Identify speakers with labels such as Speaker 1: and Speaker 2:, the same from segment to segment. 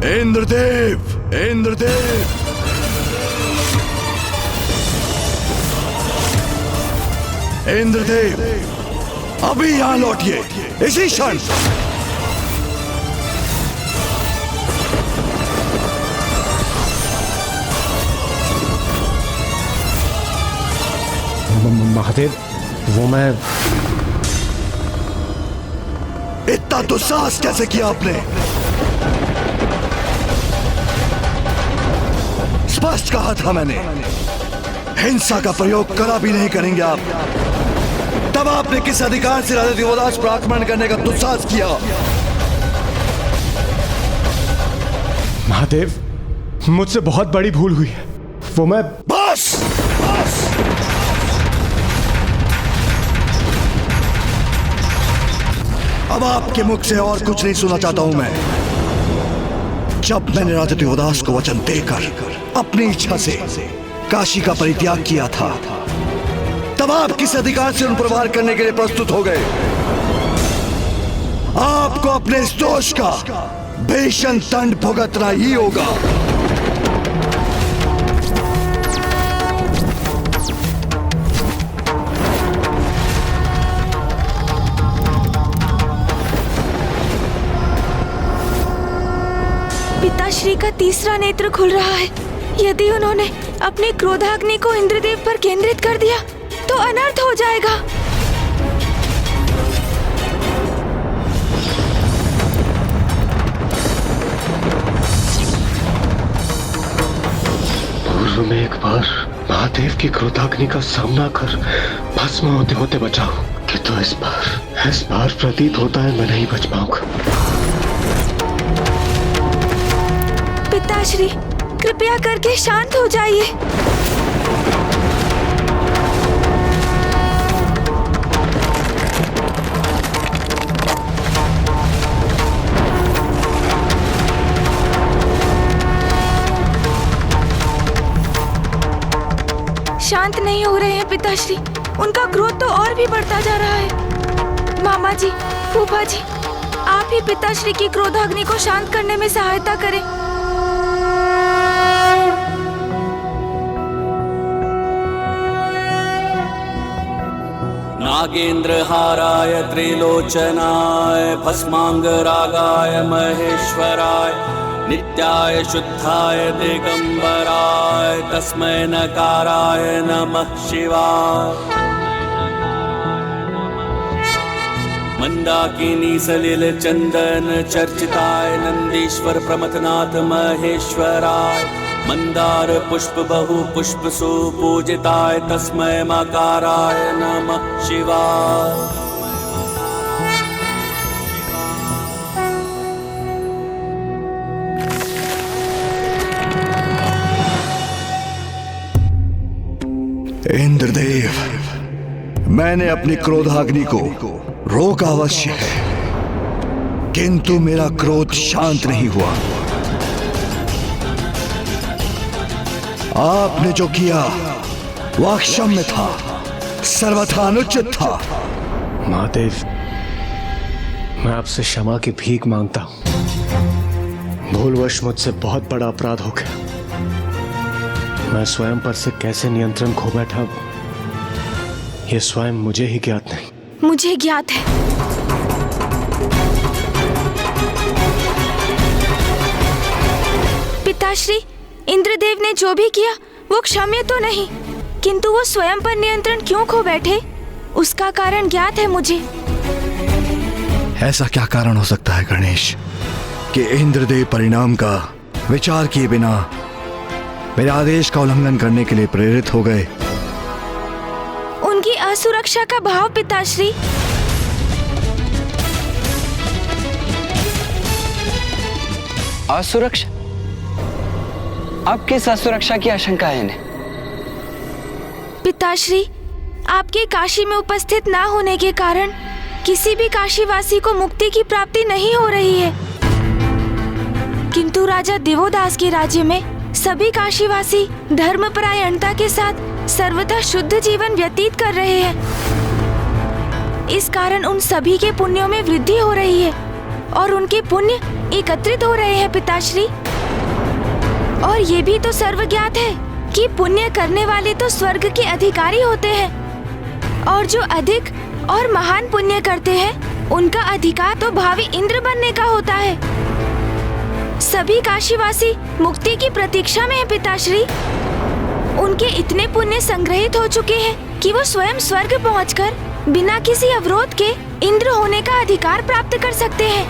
Speaker 1: इंद्रदेव, इंद्रदेव, इंद्रदेव, अभी यहां लौटिए, इसी क्षण।
Speaker 2: महादेव, वो मैं
Speaker 1: इतना दुस्साहस कैसे किया आपने? स्पष्ट कहा था मैंने, हिंसा का प्रयोग करा भी नहीं करेंगे आप। तब आपने किस अधिकार से राजा दिवोदास पर आक्रमण करने का दुस्साहस किया?
Speaker 2: महादेव, मुझसे बहुत बड़ी भूल हुई है। वो मैं
Speaker 1: बस, बस। अब आपके मुख से और कुछ नहीं सुनना चाहता हूं मैं। जब मैंने राजा दिवोदास को वचन देकर अपनी इच्छा से काशी का परित्याग किया था, तब आप किस अधिकार से उन पर वार करने के लिए प्रस्तुत हो गए? आपको अपने इस दोष का भीषण दंड भुगतना ही होगा।
Speaker 3: पिताश्री का तीसरा नेत्र खुल रहा है। यदि उन्होंने अपनी क्रोधाग्नि को इंद्रदेव पर केंद्रित कर दिया तो अनर्थ हो जाएगा।
Speaker 2: पूर्व में एक बार महादेव की क्रोधाग्नि का सामना कर भस्म होते होते बचाओ, कि तो इस बार प्रतीत होता है मैं नहीं बच पाऊंगा।
Speaker 3: पिताश्री, कृपया करके शांत हो जाइए। शांत नहीं हो रहे हैं पिताश्री। उनका क्रोध तो और भी बढ़ता जा रहा है। मामा जी, फूफा जी, आप ही पिताश्री की क्रोधाग्नि को शांत करने में सहायता करें।
Speaker 4: नागेन्द्रहाराय त्रिलोचनाय भस्मांगरागाय महेश्वराय नित्याय शुद्धाय दिगंबराय तस्मै नकाराय नमः शिवाय। मंदाकिनी सलिल चंदन चर्चिताय नंदीश्वर प्रमथनाथ महेश्वराय मंदार पुष्प बहु पुष्प सुपूजिताय तस्मै मकाराय नमः शिवाय।
Speaker 1: इंद्रदेव, मैंने अपनी क्रोधाग्नि को रोका अवश्य है, किंतु मेरा क्रोध शांत नहीं हुआ। आपने जो किया वह अक्षम्य था, सर्वथा अनुचित था।
Speaker 2: महादेव, मैं आपसे क्षमा की भीख मांगता हूं। भूलवश मुझसे बहुत बड़ा अपराध हो गया। मैं स्वयं पर से कैसे नियंत्रण खो बैठा, ये स्वयं मुझे ही ज्ञात नहीं।
Speaker 3: मुझे ज्ञात है। पिताश्री, इंद्रदेव ने जो भी किया वो क्षम्य तो नहीं, किंतु वो स्वयं पर नियंत्रण क्यों खो बैठे, उसका कारण ज्ञात है मुझे।
Speaker 1: ऐसा क्या कारण हो सकता है गणेश कि इंद्रदेव परिणाम का विचार किए बिना मेरे आदेश का उल्लंघन करने के लिए प्रेरित हो गए?
Speaker 3: उनकी असुरक्षा का भाव पिताश्री।
Speaker 5: असुरक्षा? अब किस असुरक्षा की आशंका है इन्हें?
Speaker 3: पिताश्री, आपके काशी में उपस्थित ना होने के कारण किसी भी काशीवासी को मुक्ति की प्राप्ति नहीं हो रही है, किंतु राजा दिवोदास के राज्य में सभी काशीवासी धर्मपरायणता के साथ सर्वथा शुद्ध जीवन व्यतीत कर रहे हैं। इस कारण उन सभी के पुण्यों में वृद्धि हो रही है। और उनके पुण्य एकत्रित हो रहे हैं पिताश्री। और ये भी तो सर्वज्ञात है कि पुण्य करने वाले तो स्वर्ग के अधिकारी होते हैं और जो अधिक और महान पुण्य करते हैं उनका अधिकार तो भावी इंद्र बनने का होता है। सभी काशीवासी मुक्ति की प्रतीक्षा में है पिताश्री। उनके इतने पुण्य संग्रहित हो चुके हैं कि वो स्वयं स्वर्ग पहुंचकर बिना किसी अवरोध के इंद्र होने का अधिकार प्राप्त कर सकते हैं।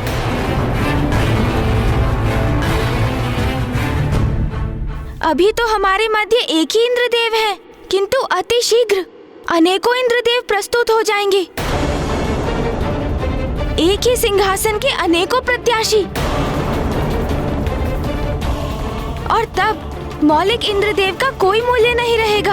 Speaker 3: अभी तो हमारे मध्य एक ही इंद्रदेव है, किंतु अति शीघ्र अनेकों इंद्रदेव प्रस्तुत हो जाएंगे। एक ही सिंहासन के अनेकों प्रत्याशी, और तब मौलिक इंद्रदेव का कोई मूल्य नहीं रहेगा।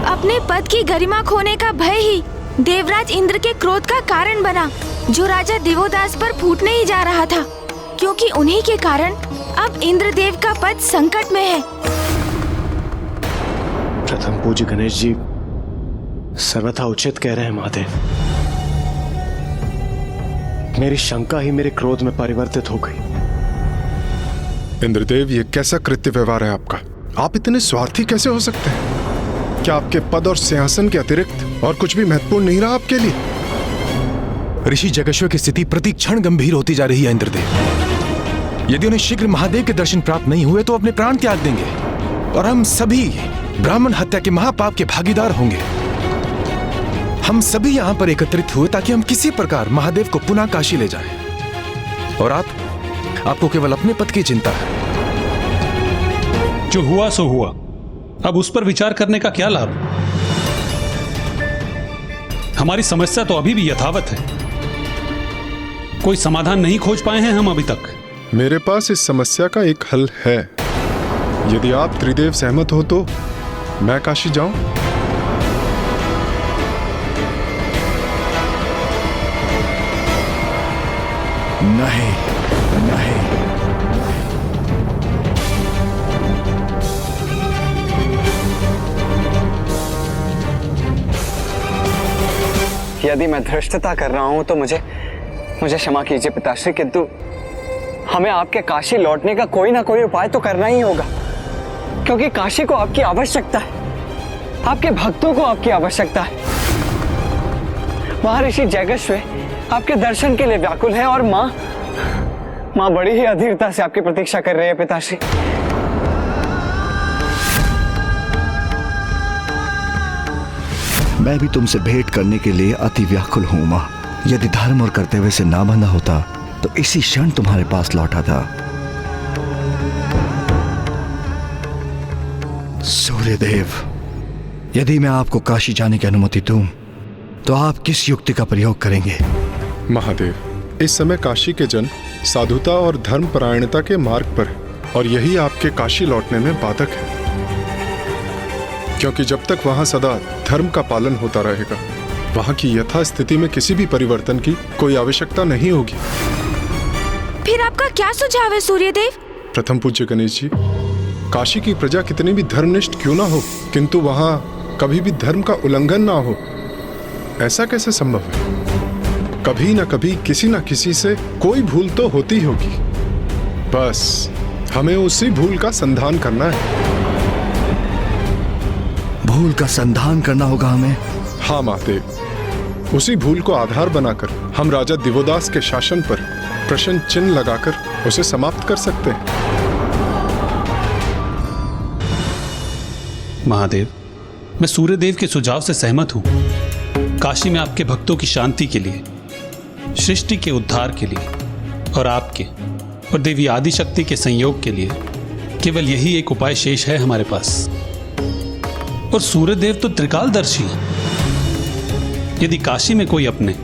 Speaker 3: अपने पद की गरिमा खोने का भय ही देवराज इंद्र के क्रोध का कारण बना, जो राजा दिवोदास पर फूटने ही जा रहा था, क्योंकि उन्हीं के कारण अब इंद्रदेव का पद संकट में है।
Speaker 2: प्रथम पूज्य गणेश जी सर्वथा उचित कह रहे हैं महादेव। मेरी शंका ही मेरे क्रोध में परिवर्तित हो गई।
Speaker 6: इंद्रदेव, ये कैसा कृत्य व्यवहार है आपका? आप इतने स्वार्थी कैसे हो सकते हैं? क्या आपके पद और सिंहासन के अतिरिक्त और कुछ भी महत्वपूर्ण नहीं रहा आपके लिए?
Speaker 7: ऋषि जगेश्वर की स्थिति प्रति क्षण गंभीर होती जा रही है इंद्रदेव। यदि उन्हें शीघ्र महादेव के दर्शन प्राप्त नहीं हुए तो अपने प्राण त्याग देंगे और हम सभी ब्राह्मण हत्या के महापाप के भागीदार होंगे। हम सभी यहाँ पर एकत्रित हुए ताकि हम किसी प्रकार महादेव को पुनः काशी ले जाएं। और आपको केवल अपने पद की चिंता है।
Speaker 8: जो हुआ सो हुआ, अब उस पर विचार करने का क्या लाभ? हमारी समस्या तो अभी भी यथावत है। कोई समाधान नहीं खोज पाए हैं हम अभी तक।
Speaker 6: मेरे पास इस समस्या का एक हल है। यदि आप त्रिदेव सहमत हो तो मैं काशी जाऊं?
Speaker 1: नहीं, नहीं।
Speaker 5: यदि मैं धृष्टता कर रहा हूं तो मुझे क्षमा कीजिए पिताश्री, किंतु हमें आपके काशी लौटने का कोई ना कोई उपाय तो करना ही होगा, क्योंकि काशी को आपकी आवश्यकता है, आपके भक्तों को आपकी आवश्यकता है। महर्षि जगेश्वर आपके दर्शन के लिए व्याकुल है और माँ बड़ी ही अधीरता से आपकी प्रतीक्षा कर रही है पिताश्री।
Speaker 1: मैं भी तुमसे भेंट करने के लिए अति व्याकुल हूं मां। यदि धर्म और कर्तव्य से ना बंधा होता तो इसी क्षण तुम्हारे पास लौटा था। सूर्यदेव, यदि मैं आपको काशी जाने की अनुमति दूं तो आप किस युक्ति का प्रयोग करेंगे?
Speaker 6: महादेव, इस समय काशी के जन साधुता और धर्म परायणता के मार्ग पर है और यही आपके काशी लौटने में बाधक है, क्योंकि जब तक वहां सदा धर्म का पालन होता रहेगा, वहां की यथास्थिति में किसी भी परिवर्तन की कोई आवश्यकता नहीं होगी।
Speaker 3: फिर आपका क्या सुझाव है सूर्यदेव?
Speaker 6: प्रथम पूज्य गणेश जी, काशी की प्रजा कितनी भी धर्मनिष्ठ क्यों ना हो, किंतु वहां कभी भी धर्म का उल्लंघन ना हो, ऐसा कैसे संभव है? कभी ना कभी किसी ना किसी से कोई भूल तो होती होगी। बस हमें उसी भूल का संधान करना है।
Speaker 1: भूल का संधान करना होगा हमें?
Speaker 6: हाँ महादेव, उसी भूल को आधार बनाकर हम राजा दिवोदास के शासन पर प्रश्न चिन्ह लगाकर उसे समाप्त कर सकते हैं।
Speaker 8: महादेव, मैं सूर्यदेव के सुझाव से सहमत हूं। काशी में आपके भक्तों की शांति के लिए, सृष्टि के उद्धार के लिए और आपके और देवी आदिशक्ति के संयोग के लिए केवल यही एक उपाय शेष है हमारे पास। और सूर्यदेव तो त्रिकालदर्शी हैं। यदि काशी में कोई अपने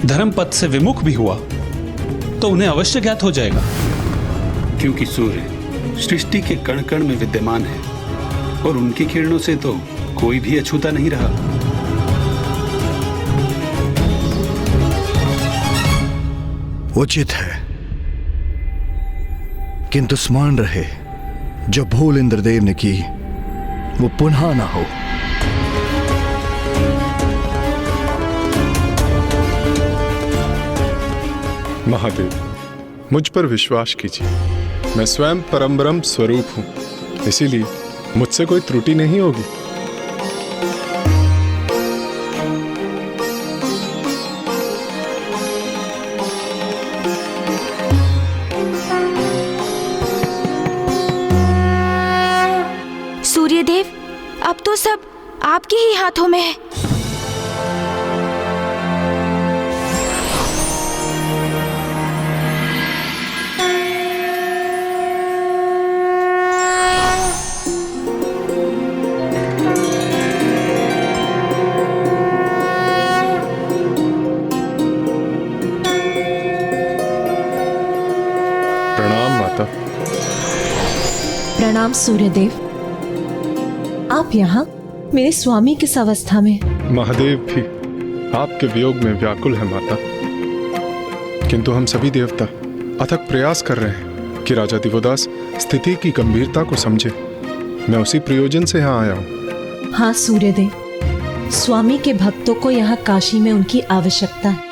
Speaker 8: धर्म पथ से विमुख भी हुआ तो उन्हें अवश्य ज्ञात हो जाएगा, क्योंकि सूर्य सृष्टि के कण कण में विद्यमान है और उनकी किरणों से तो कोई भी अछूता नहीं रहा।
Speaker 1: उचित है, किंतु स्मरण रहे, जो भूल इंद्रदेव ने की वो पुनः ना हो।
Speaker 6: महादेव, मुझ पर विश्वास कीजिए। मैं स्वयं परम ब्रह्म स्वरूप हूं, इसीलिए मुझसे कोई त्रुटि नहीं होगी।
Speaker 3: सूर्यदेव, अब तो सब आपके ही हाथों में है।
Speaker 6: प्रणाम माता।
Speaker 9: प्रणाम सूर्यदेव। आप यहाँ मेरे स्वामी किस अवस्था में?
Speaker 6: महादेव भी आपके वियोग में व्याकुल है माता, किंतु हम सभी देवता अथक प्रयास कर रहे हैं कि राजा दिवोदास स्थिति की गंभीरता को समझे। मैं उसी प्रयोजन से यहाँ आया हूँ।
Speaker 9: हाँ सूर्यदेव, स्वामी के भक्तों को यहाँ काशी में उनकी आवश्यकता है।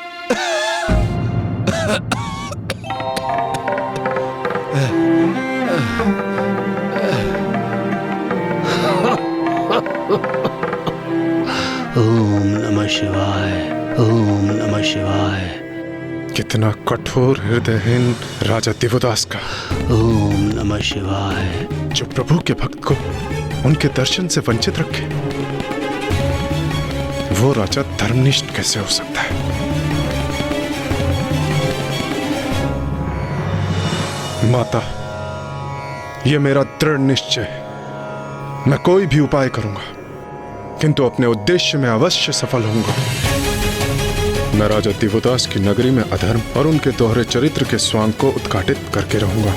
Speaker 4: ओम नमः शिवाय, ओम नमः शिवाय।
Speaker 6: कितना कठोर हृदयहीन राजा दिवोदास का।
Speaker 4: ओम नमः शिवाय।
Speaker 6: जो प्रभु के भक्त को उनके दर्शन से वंचित रखे, वो राजा धर्मनिष्ठ कैसे हो सकता है? माता, ये मेरा दृढ़ निश्चय है। मैं कोई भी उपाय करूंगा, किंतु अपने उद्देश्य में अवश्य सफल होऊंगा। मैं राजा दिवोदास की नगरी में अधर्म और उनके दोहरे चरित्र के स्वांग को उद्घाटित करके रहूंगा।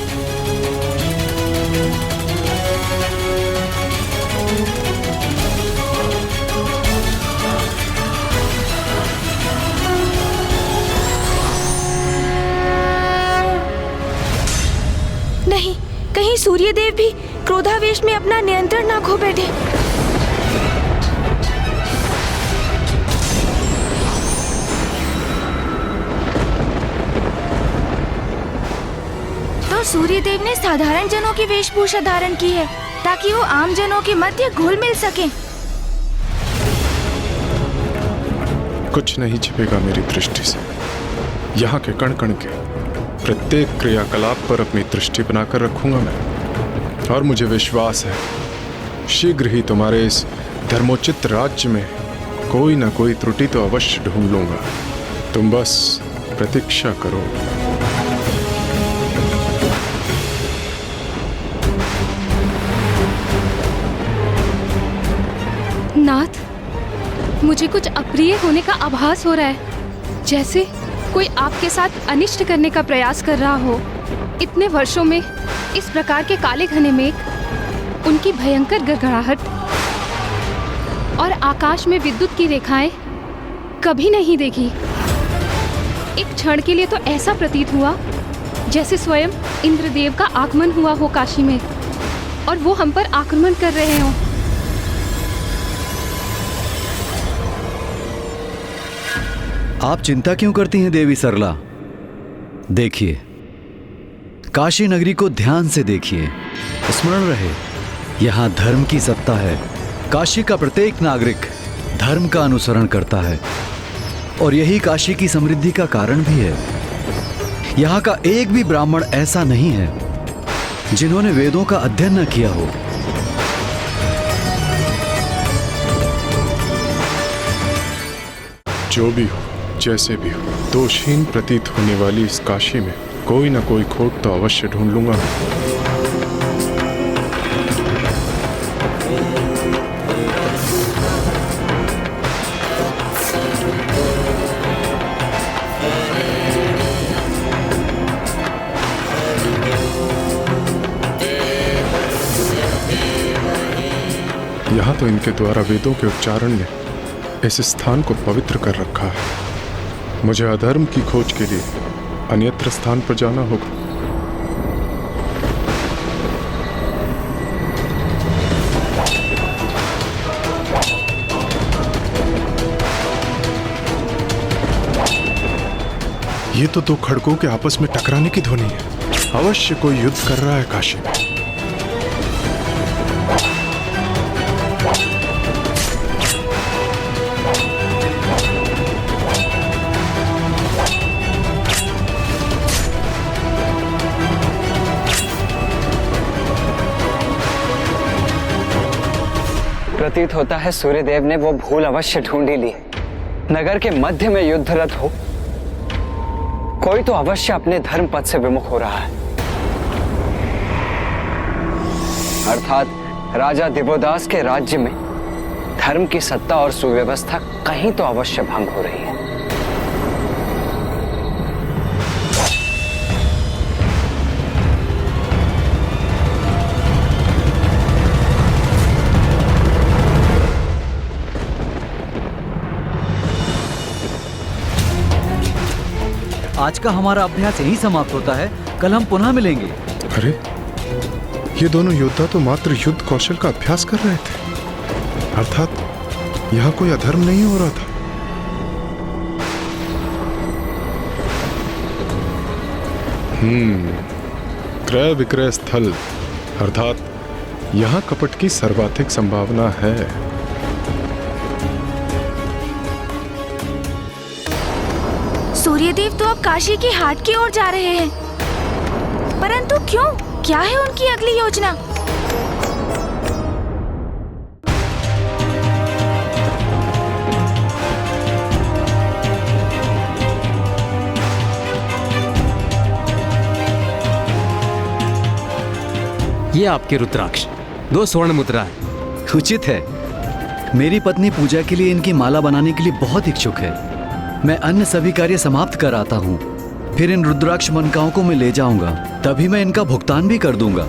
Speaker 3: नहीं, कहीं सूर्यदेव भी क्रोधावेश में अपना नियंत्रण ना खो बैठे। तो सूर्यदेव ने साधारण जनों की वेशभूषा धारण की है ताकि वो आम जनों के मध्य घुल मिल सके।
Speaker 6: कुछ नहीं छिपेगा मेरी दृष्टि से। यहाँ के कण कण के प्रत्येक क्रियाकलाप पर अपनी दृष्टि बनाकर रखूंगा मैं, और मुझे विश्वास है शीघ्र ही तुम्हारे इस धर्मोचित राज्य में कोई ना कोई त्रुटि तो अवश्य ढूंढ लूंगा। तुम बस प्रतीक्षा करो।
Speaker 10: नाथ, मुझे कुछ अप्रिय होने का आभास हो रहा है, जैसे कोई आपके साथ अनिष्ट करने का प्रयास कर रहा हो। इतने वर्षों में इस प्रकार के काले घने मेघ, उनकी भयंकर गड़गड़ाहट और आकाश में विद्युत की रेखाएं कभी नहीं देखी। एक क्षण के लिए तो ऐसा प्रतीत हुआ जैसे स्वयं इंद्रदेव का आगमन हुआ हो काशी में और वो हम पर आक्रमण कर रहे हों।
Speaker 1: आप चिंता क्यों करती हैं देवी सरला? देखिए, काशी नगरी को ध्यान से देखिए। स्मरण रहे, यहाँ धर्म की सत्ता है। काशी का प्रत्येक नागरिक धर्म का अनुसरण करता है और यही काशी की समृद्धि का कारण भी है। यहाँ का एक भी ब्राह्मण ऐसा नहीं है जिन्होंने वेदों का अध्ययन न किया हो।
Speaker 6: जो भी हो, जैसे भी हो, दोषहीन प्रतीत होने वाली इस काशी में कोई ना कोई खोट तो अवश्य ढूंढ लूंगा। यहाँ तो इनके द्वारा वेदों के उच्चारण ने इस स्थान को पवित्र कर रखा है। मुझे अधर्म की खोज के लिए अन्यत्र स्थान पर जाना होगा। ये तो दो खड़कों के आपस में टकराने की ध्वनि है। अवश्य कोई युद्ध कर रहा है काशी में।
Speaker 5: प्रतीत होता है सूर्यदेव ने वो भूल अवश्य ढूंढ ही ली। नगर के मध्य में युद्धरत हो कोई तो अवश्य अपने धर्म पथ से विमुख हो रहा है, अर्थात राजा दिवोदास के राज्य में धर्म की सत्ता और सुव्यवस्था कहीं तो अवश्य भंग हो रही है।
Speaker 11: आज का हमारा अभ्यास यही समाप्त होता है, कल हम पुनः मिलेंगे।
Speaker 6: अरे ये दोनों योद्धा तो मात्र युद्ध कौशल का अभ्यास कर रहे थे, अर्थात यहाँ कोई अधर्म नहीं हो रहा था। क्रय विक्रय स्थल, अर्थात यहाँ कपट की सर्वाधिक संभावना है।
Speaker 3: सूर्यदेव तो अब काशी की हाट की ओर जा रहे हैं, परंतु क्यों? क्या है उनकी अगली योजना?
Speaker 12: ये आपके रुद्राक्ष 2 स्वर्ण मुद्रा है।
Speaker 11: उचित है। मेरी पत्नी पूजा के लिए इनकी माला बनाने के लिए बहुत इच्छुक है। मैं अन्य सभी कार्य समाप्त कर आता हूँ, फिर इन रुद्राक्ष मनकाओं को मैं ले जाऊंगा, तभी मैं इनका भुगतान भी कर दूंगा।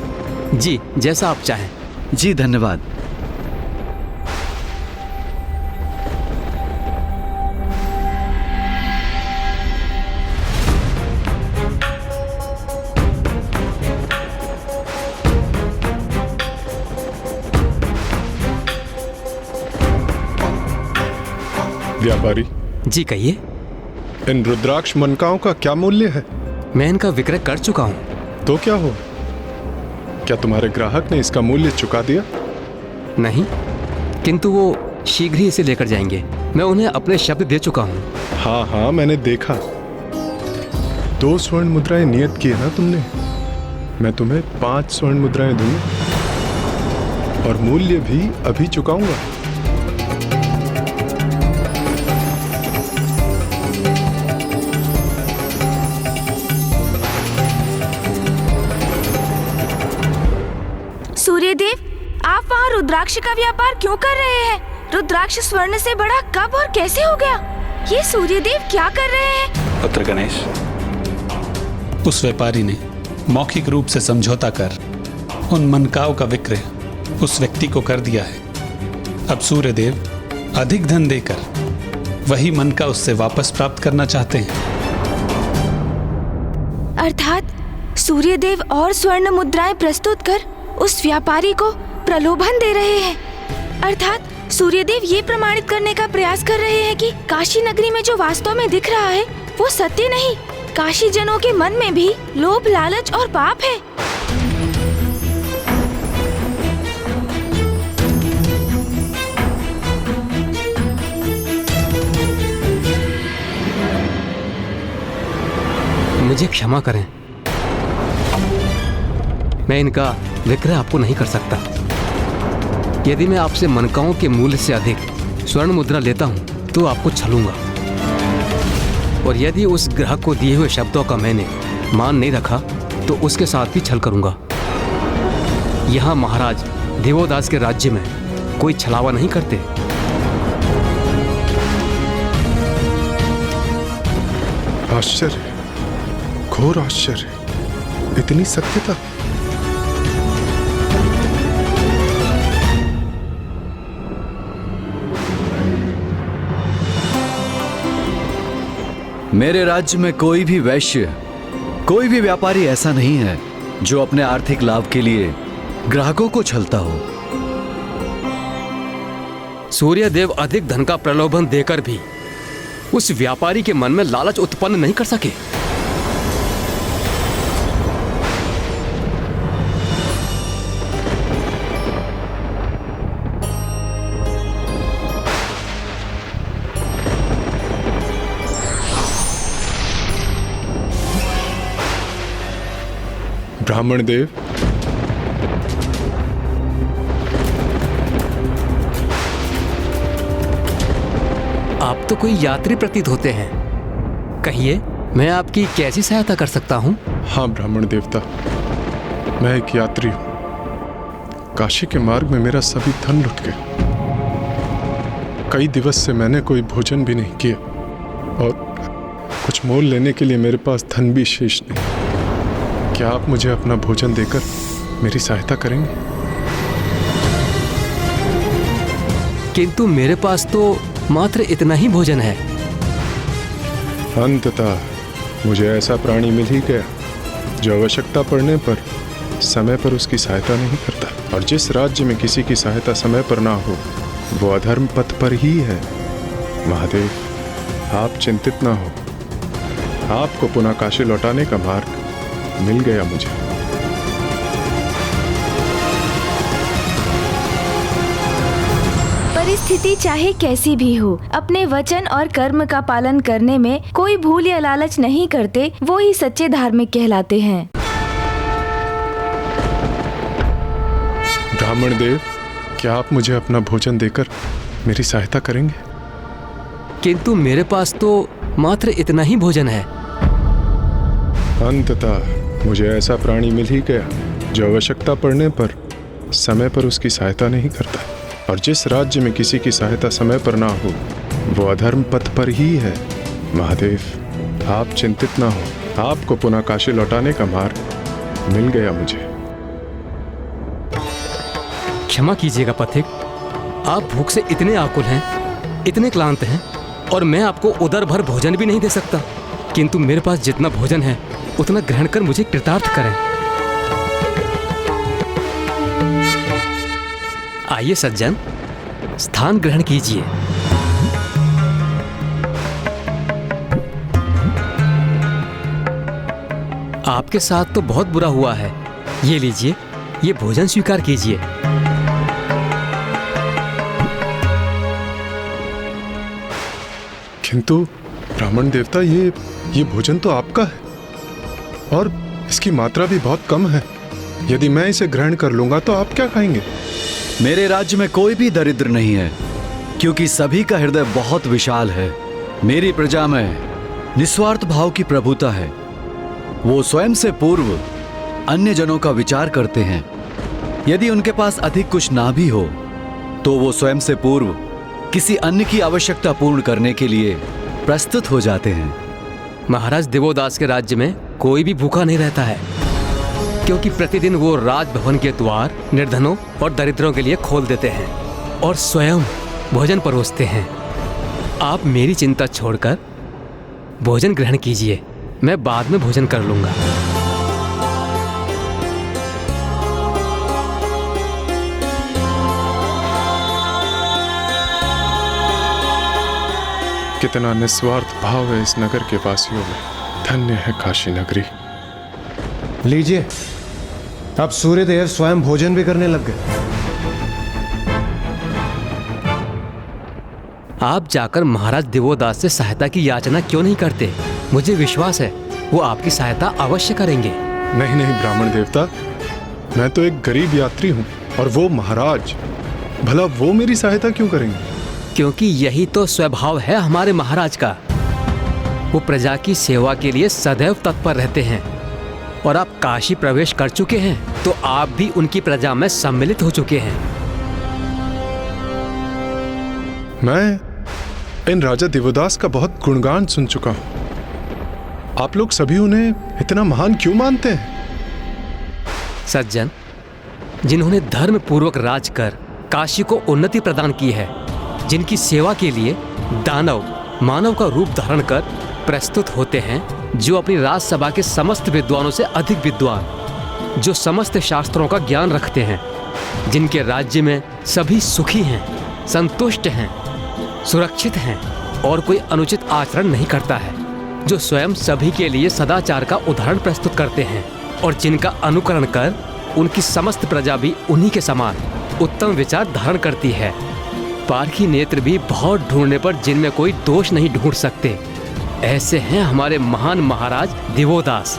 Speaker 12: जी, जैसा आप चाहें।
Speaker 11: जी धन्यवाद।
Speaker 6: व्यापारी
Speaker 12: जी कहिए।
Speaker 6: इन रुद्राक्ष मनकाओं का क्या मूल्य है?
Speaker 12: मैं इनका विक्रय कर चुका हूँ।
Speaker 6: तो क्या हो, क्या तुम्हारे ग्राहक ने इसका मूल्य चुका दिया?
Speaker 12: नहीं, किंतु वो शीघ्र ही इसे लेकर जाएंगे। मैं उन्हें अपने शब्द दे चुका हूँ।
Speaker 6: हाँ हाँ, मैंने देखा। 2 स्वर्ण मुद्राएं नियत की है ना तुमने। मैं तुम्हें 5 स्वर्ण मुद्राएं दूंगा और मूल्य भी अभी चुकाऊंगा।
Speaker 3: सूर्यदेव, आप वहाँ रुद्राक्ष का व्यापार क्यों कर रहे हैं? रुद्राक्ष स्वर्ण से बड़ा कब और कैसे हो गया? ये सूर्यदेव क्या कर रहे हैं?
Speaker 8: पुत्र गणेश, उस व्यापारी ने मौखिक रूप से समझौता कर उन मनकाओं का विक्रय उस व्यक्ति को कर दिया है। अब सूर्यदेव अधिक धन देकर वही मनका उससे वापस प्राप्त करना चाहते हैं।
Speaker 3: अर्थात सूर्यदेव और स्वर्ण मुद्राएं प्रस्तुत कर उस व्यापारी को प्रलोभन दे रहे हैं। अर्थात सूर्यदेव ये प्रमाणित करने का प्रयास कर रहे हैं कि काशी नगरी में जो वास्तव में दिख रहा है वो सत्य नहीं, काशी जनों के मन में भी लोभ, लालच और पाप है।
Speaker 12: मुझे क्षमा करें, मैं इनका विक्रय आपको नहीं कर सकता। यदि मैं आपसे मनकाओं के मूल्य से अधिक स्वर्ण मुद्रा लेता हूं तो आपको छलूंगा, और यदि उस ग्राहक को दिए हुए शब्दों का मैंने मान नहीं रखा तो उसके साथ भी छल करूंगा। यहां महाराज देवोदास के राज्य में कोई छलावा नहीं करते।
Speaker 6: आश्चर्य, घोर आश्चर्य, इतनी सत्यता।
Speaker 11: मेरे राज्य में कोई भी वैश्य, कोई भी व्यापारी ऐसा नहीं है जो अपने आर्थिक लाभ के लिए ग्राहकों को छलता हो।
Speaker 12: सूर्यदेव अधिक धन का प्रलोभन देकर भी उस व्यापारी के मन में लालच उत्पन्न नहीं कर सके।
Speaker 6: ब्राह्मण देव,
Speaker 12: आप तो कोई यात्री प्रतीत होते हैं। कहिए, मैं आपकी कैसी सहायता कर सकता हूँ?
Speaker 6: हाँ ब्राह्मण देवता, मैं एक यात्री हूँ। काशी के मार्ग में मेरा सभी धन लुट गया। कई दिवस से मैंने कोई भोजन भी नहीं किया और कुछ मोल लेने के लिए मेरे पास धन भी शेष नहीं। क्या आप मुझे अपना भोजन देकर मेरी सहायता करेंगे?
Speaker 12: किंतु मेरे पास तो मात्र इतना ही भोजन है।
Speaker 6: अंततः मुझे ऐसा प्राणी मिल ही गया जो आवश्यकता पड़ने पर समय पर उसकी सहायता नहीं करता, और जिस राज्य में किसी की सहायता समय पर ना हो वो अधर्म पथ पर ही है। महादेव, आप चिंतित ना हो, आपको पुनः काशी लौटाने का मार्ग मिल गया मुझे।
Speaker 3: परिस्थिति चाहे कैसी भी हो, अपने वचन और कर्म का पालन करने में कोई भूल या लालच नहीं करते, वो ही सच्चे धार्मिक कहलाते हैं।
Speaker 6: ब्राह्मण देव, क्या आप मुझे अपना भोजन देकर मेरी सहायता करेंगे?
Speaker 12: किंतु मेरे पास तो मात्र इतना ही भोजन है।
Speaker 6: अंततः मुझे ऐसा प्राणी मिल ही गया जो आवश्यकता पड़ने पर समय पर उसकी सहायता नहीं करता, और जिस राज्य में किसी की सहायता समय पर ना हो वो अधर्म पथ पर ही है। महादेव, आप चिंतित ना हो, आपको पुनः काशी लौटाने का मार्ग मिल गया मुझे।
Speaker 12: क्षमा कीजिएगा पथिक, आप भूख से इतने आकुल हैं, इतने क्लांत हैं, और मैं आपको उदर भर भोजन भी नहीं दे सकता। किंतु मेरे पास जितना भोजन है उतना ग्रहण कर मुझे कृतार्थ करें। आइए सज्जन, स्थान ग्रहण कीजिए। आपके साथ तो बहुत बुरा हुआ है। ये लीजिए, ये भोजन स्वीकार कीजिए।
Speaker 6: किंतु ब्राह्मण देवता, ये भोजन तो आपका है और इसकी मात्रा भी बहुत कम है। यदि मैं इसे ग्रहण कर लूंगा तो आप क्या खाएंगे?
Speaker 11: मेरे राज्य में कोई भी दरिद्र नहीं है, क्योंकि सभी का हृदय बहुत विशाल है। मेरी प्रजा में निस्वार्थ भाव की प्रभुता है। वो स्वयं से पूर्व अन्य जनों का विचार करते हैं। यदि उनके पास अधिक कुछ ना भी हो तो वो स्वयं से पूर्व किसी अन्य की आवश्यकता पूर्ण करने के लिए प्रस्तुत हो जाते हैं।
Speaker 12: महाराज दिवोदास के राज्य में कोई भी भूखा नहीं रहता है, क्योंकि प्रतिदिन वो राजभवन के द्वार निर्धनों और दरिद्रों के लिए खोल देते हैं और स्वयं भोजन परोसते हैं। आप मेरी चिंता छोड़कर भोजन ग्रहण कीजिए, मैं बाद में भोजन कर लूंगा।
Speaker 6: कितना निस्वार्थ भाव है इस नगर के वासियों में। धन्य है काशी नगरी।
Speaker 2: लीजिए, अब सूर्यदेव स्वयं भोजन भी करने लग गए।
Speaker 12: आप जाकर महाराज दिवोदास से सहायता की याचना क्यों नहीं करते? मुझे विश्वास है वो आपकी सहायता अवश्य करेंगे।
Speaker 6: नहीं नहीं ब्राह्मण देवता, मैं तो एक गरीब यात्री हूँ और वो महाराज, भला वो मेरी सहायता क्यों करेंगे?
Speaker 12: क्योंकि यही तो स्वभाव है हमारे महाराज का। वो प्रजा की सेवा के लिए सदैव तत्पर रहते हैं, और आप काशी प्रवेश कर चुके हैं तो आप भी उनकी प्रजा में सम्मिलित हो चुके हैं।
Speaker 6: मैं इन राजा दिवोदास का बहुत गुणगान सुन चुका हूं। आप लोग सभी उन्हें इतना महान क्यों मानते हैं?
Speaker 12: सज्जन, जिन्होंने धर्म पूर्वक राज कर काशी को उन्नति प्रदान की है, जिनकी सेवा के लिए दानव मानव का रूप धारण कर प्रस्तुत होते हैं, जो अपनी राजसभा के समस्त विद्वानों से अधिक विद्वान, जो समस्त शास्त्रों का ज्ञान रखते हैं, जिनके राज्य में सभी सुखी हैं, संतुष्ट हैं, सुरक्षित हैं और कोई अनुचित आचरण नहीं करता है, जो स्वयं सभी के लिए सदाचार का उदाहरण प्रस्तुत करते हैं और जिनका अनुकरण कर उनकी समस्त प्रजा भी उन्हीं के समान उत्तम विचार धारण करती है। पारखी नेत्र भी बहुत ढूंढने पर जिनमें कोई दोष नहीं ढूंढ सकते, ऐसे हैं हमारे महान महाराज दिवोदास।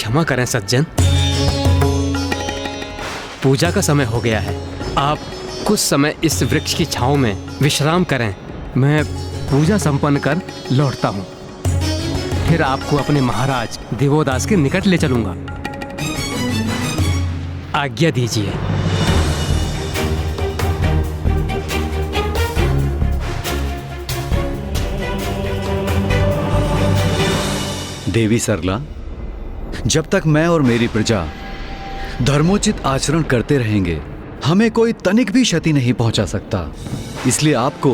Speaker 12: क्षमा करें सज्जन। पूजा का समय हो गया है। आप कुछ समय इस वृक्ष की छांव में विश्राम करें। मैं पूजा संपन्न कर लौटता हूँ। फिर आपको अपने महाराज दिवोदास के निकट ले चलूंगा। आज्ञा दीजिए।
Speaker 11: देवी सरला, जब तक मैं और मेरी प्रजा धर्मोचित आचरण करते रहेंगे, हमें कोई तनिक भी क्षति नहीं पहुंचा सकता। इसलिए आपको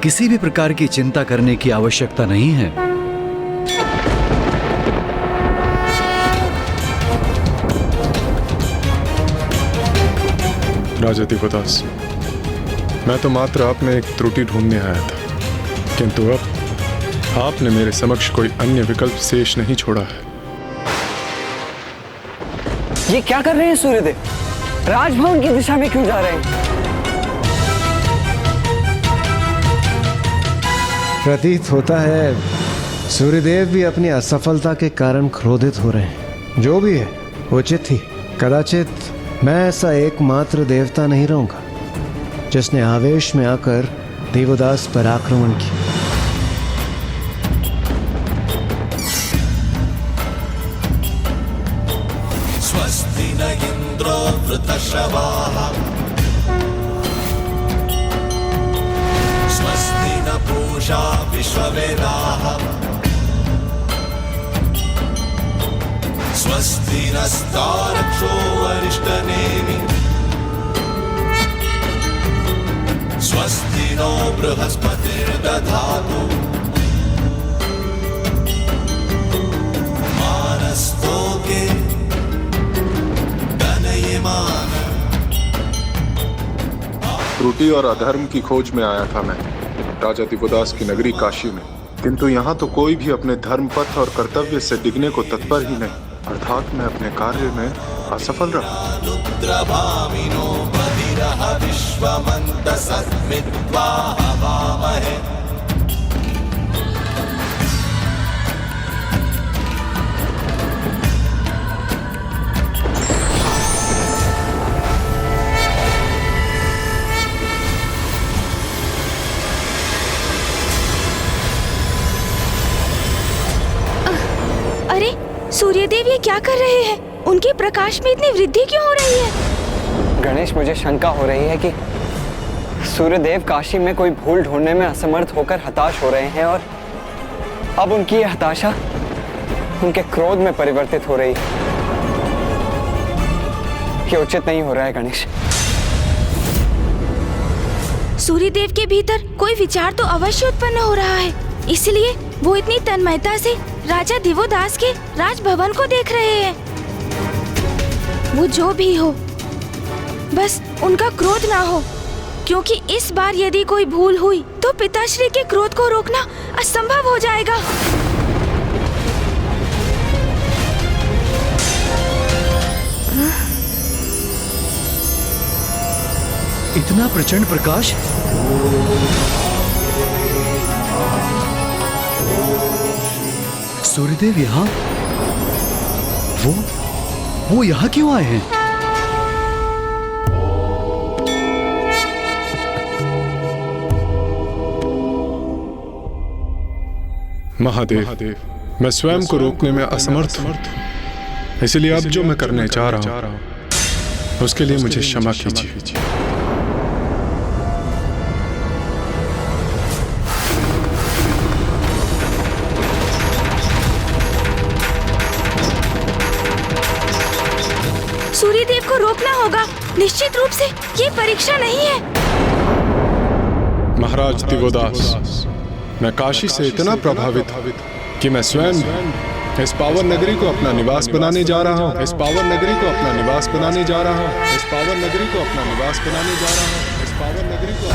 Speaker 11: किसी भी प्रकार की चिंता करने की आवश्यकता नहीं है।
Speaker 6: राजा दिवोदास, मैं तो मात्र आप में एक त्रुटि ढूंढने आया था, किंतु अब आपने मेरे समक्ष कोई अन्य विकल्प शेष नहीं छोड़ा है।
Speaker 5: ये क्या कर रहे हैं सूर्यदेव? राजभवन की दिशा में क्यों जा रहे हैं?
Speaker 2: प्रतीत होता है सूर्यदेव भी अपनी असफलता के कारण क्रोधित हो रहे हैं। जो भी है उचित ही। कदाचित मैं ऐसा एकमात्र देवता नहीं रहूंगा जिसने आवेश में आकर देवदास पर आक्रमण किया।
Speaker 13: स्वस्ति न इंद्रो वृतश्रवाः स्वस्ति न पूषा विश्ववेदाः स्वस्ति नस्तारक्षो अरिष्टनेमिः स्वस्ति नो बृहस्पतिर्दधातु मानस्तोके दनयमान।
Speaker 6: त्रुटि और अधर्म की खोज में आया था मैं राजा दिवोदास की नगरी काशी में, किंतु यहाँ तो कोई भी अपने धर्म पथ और कर्तव्य से डिगने को तत्पर ही नहीं, अर्थात मैं अपने कार्य में असफल रहा।
Speaker 3: अरे सूर्यदेव ये क्या कर रहे हैं? उनके प्रकाश में इतनी वृद्धि क्यों हो रही है?
Speaker 5: गणेश, मुझे शंका हो रही है कि सूर्यदेव काशी में कोई भूल ढूंढने में असमर्थ होकर हताश हो रहे हैं और अब उनकी यह हताशा उनके क्रोध में परिवर्तित हो रही है। ये उचित नहीं हो रहा है गणेश।
Speaker 3: सूर्यदेव के भीतर कोई विचार तो अवश्य उत्पन्न हो रहा है, इसलिए वो इतनी तन्मयता से राजा दिवोदास के राजभवन को देख रहे हैं। वो जो भी हो, बस उनका क्रोध ना हो, क्योंकि इस बार यदि कोई भूल हुई तो पिताश्री के क्रोध को रोकना असंभव हो जाएगा।
Speaker 11: इतना प्रचंड प्रकाश! सूर्यदेव यहाँ? वो यहाँ क्यों आए हैं?
Speaker 6: महादेव, मैं स्वयं को रोकने में असमर्थ हूँ, इसलिए अब जो मैं करने जा रहा हूँ उसके लिए मुझे क्षमा कीजिए।
Speaker 3: सूर्यदेव को रोकना होगा, निश्चित रूप से ये परीक्षा नहीं है।
Speaker 6: महाराज दिवोदास, मैं काशी से इतना प्रभावित हूँ कि मैं स्वयं इस पावन नगरी को अपना निवास बनाने जा रहा हूँ। इस पावन नगरी को अपना निवास बनाने जा रहा हूँ। इस पावन नगरी को अपना निवास बनाने जा रहा हूँ। इस पावन नगरी को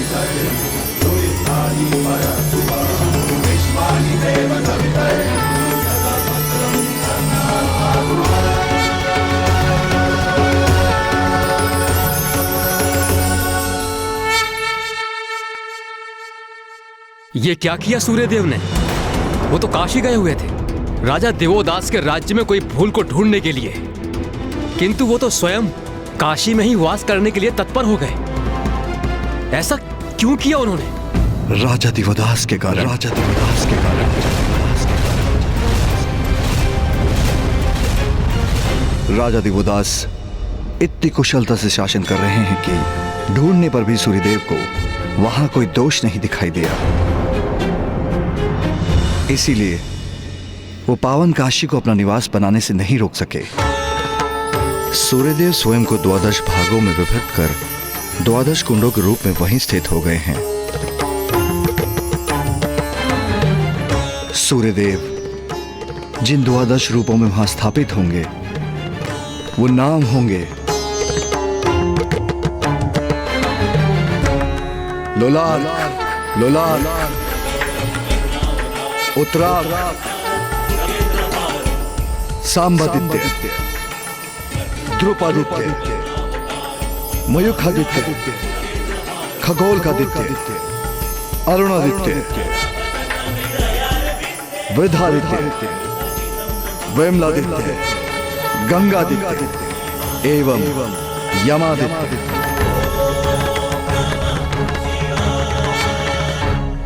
Speaker 13: देव
Speaker 12: ये क्या किया सूर्यदेव ने? वो तो काशी गए हुए थे राजा देवोदास के राज्य में कोई भूल को ढूंढने के लिए, किंतु वो तो स्वयं काशी में ही वास करने के लिए तत्पर हो गए। ऐसा क्यों किया उन्होंने?
Speaker 1: राजा दिवोदास के कारण, राजा दिवोदास के कारण। राजा दिवोदास इतनी कुशलता से शासन कर रहे हैं कि ढूंढने पर भी सूर्यदेव को वहां कोई दोष नहीं दिखाई दिया। इसीलिए वो पावन काशी को अपना निवास बनाने से नहीं रोक सके। सूर्यदेव स्वयं को 12 भागों में विभक्त कर 12 कुंडों के रूप में वहीं स्थित हो गए हैं। सूर्यदेव जिन 12 रूपों में वहां स्थापित होंगे वो नाम होंगे लोलाट, लोलाट, उत्तराग, सांबादित्य, ध्रुपादित्य, मयूखादित्य, खगोलकादित्य, अरुणादित्य, वृद्धादित्य, वैमलादित्य, गंगादित्य एवं यमादित्य।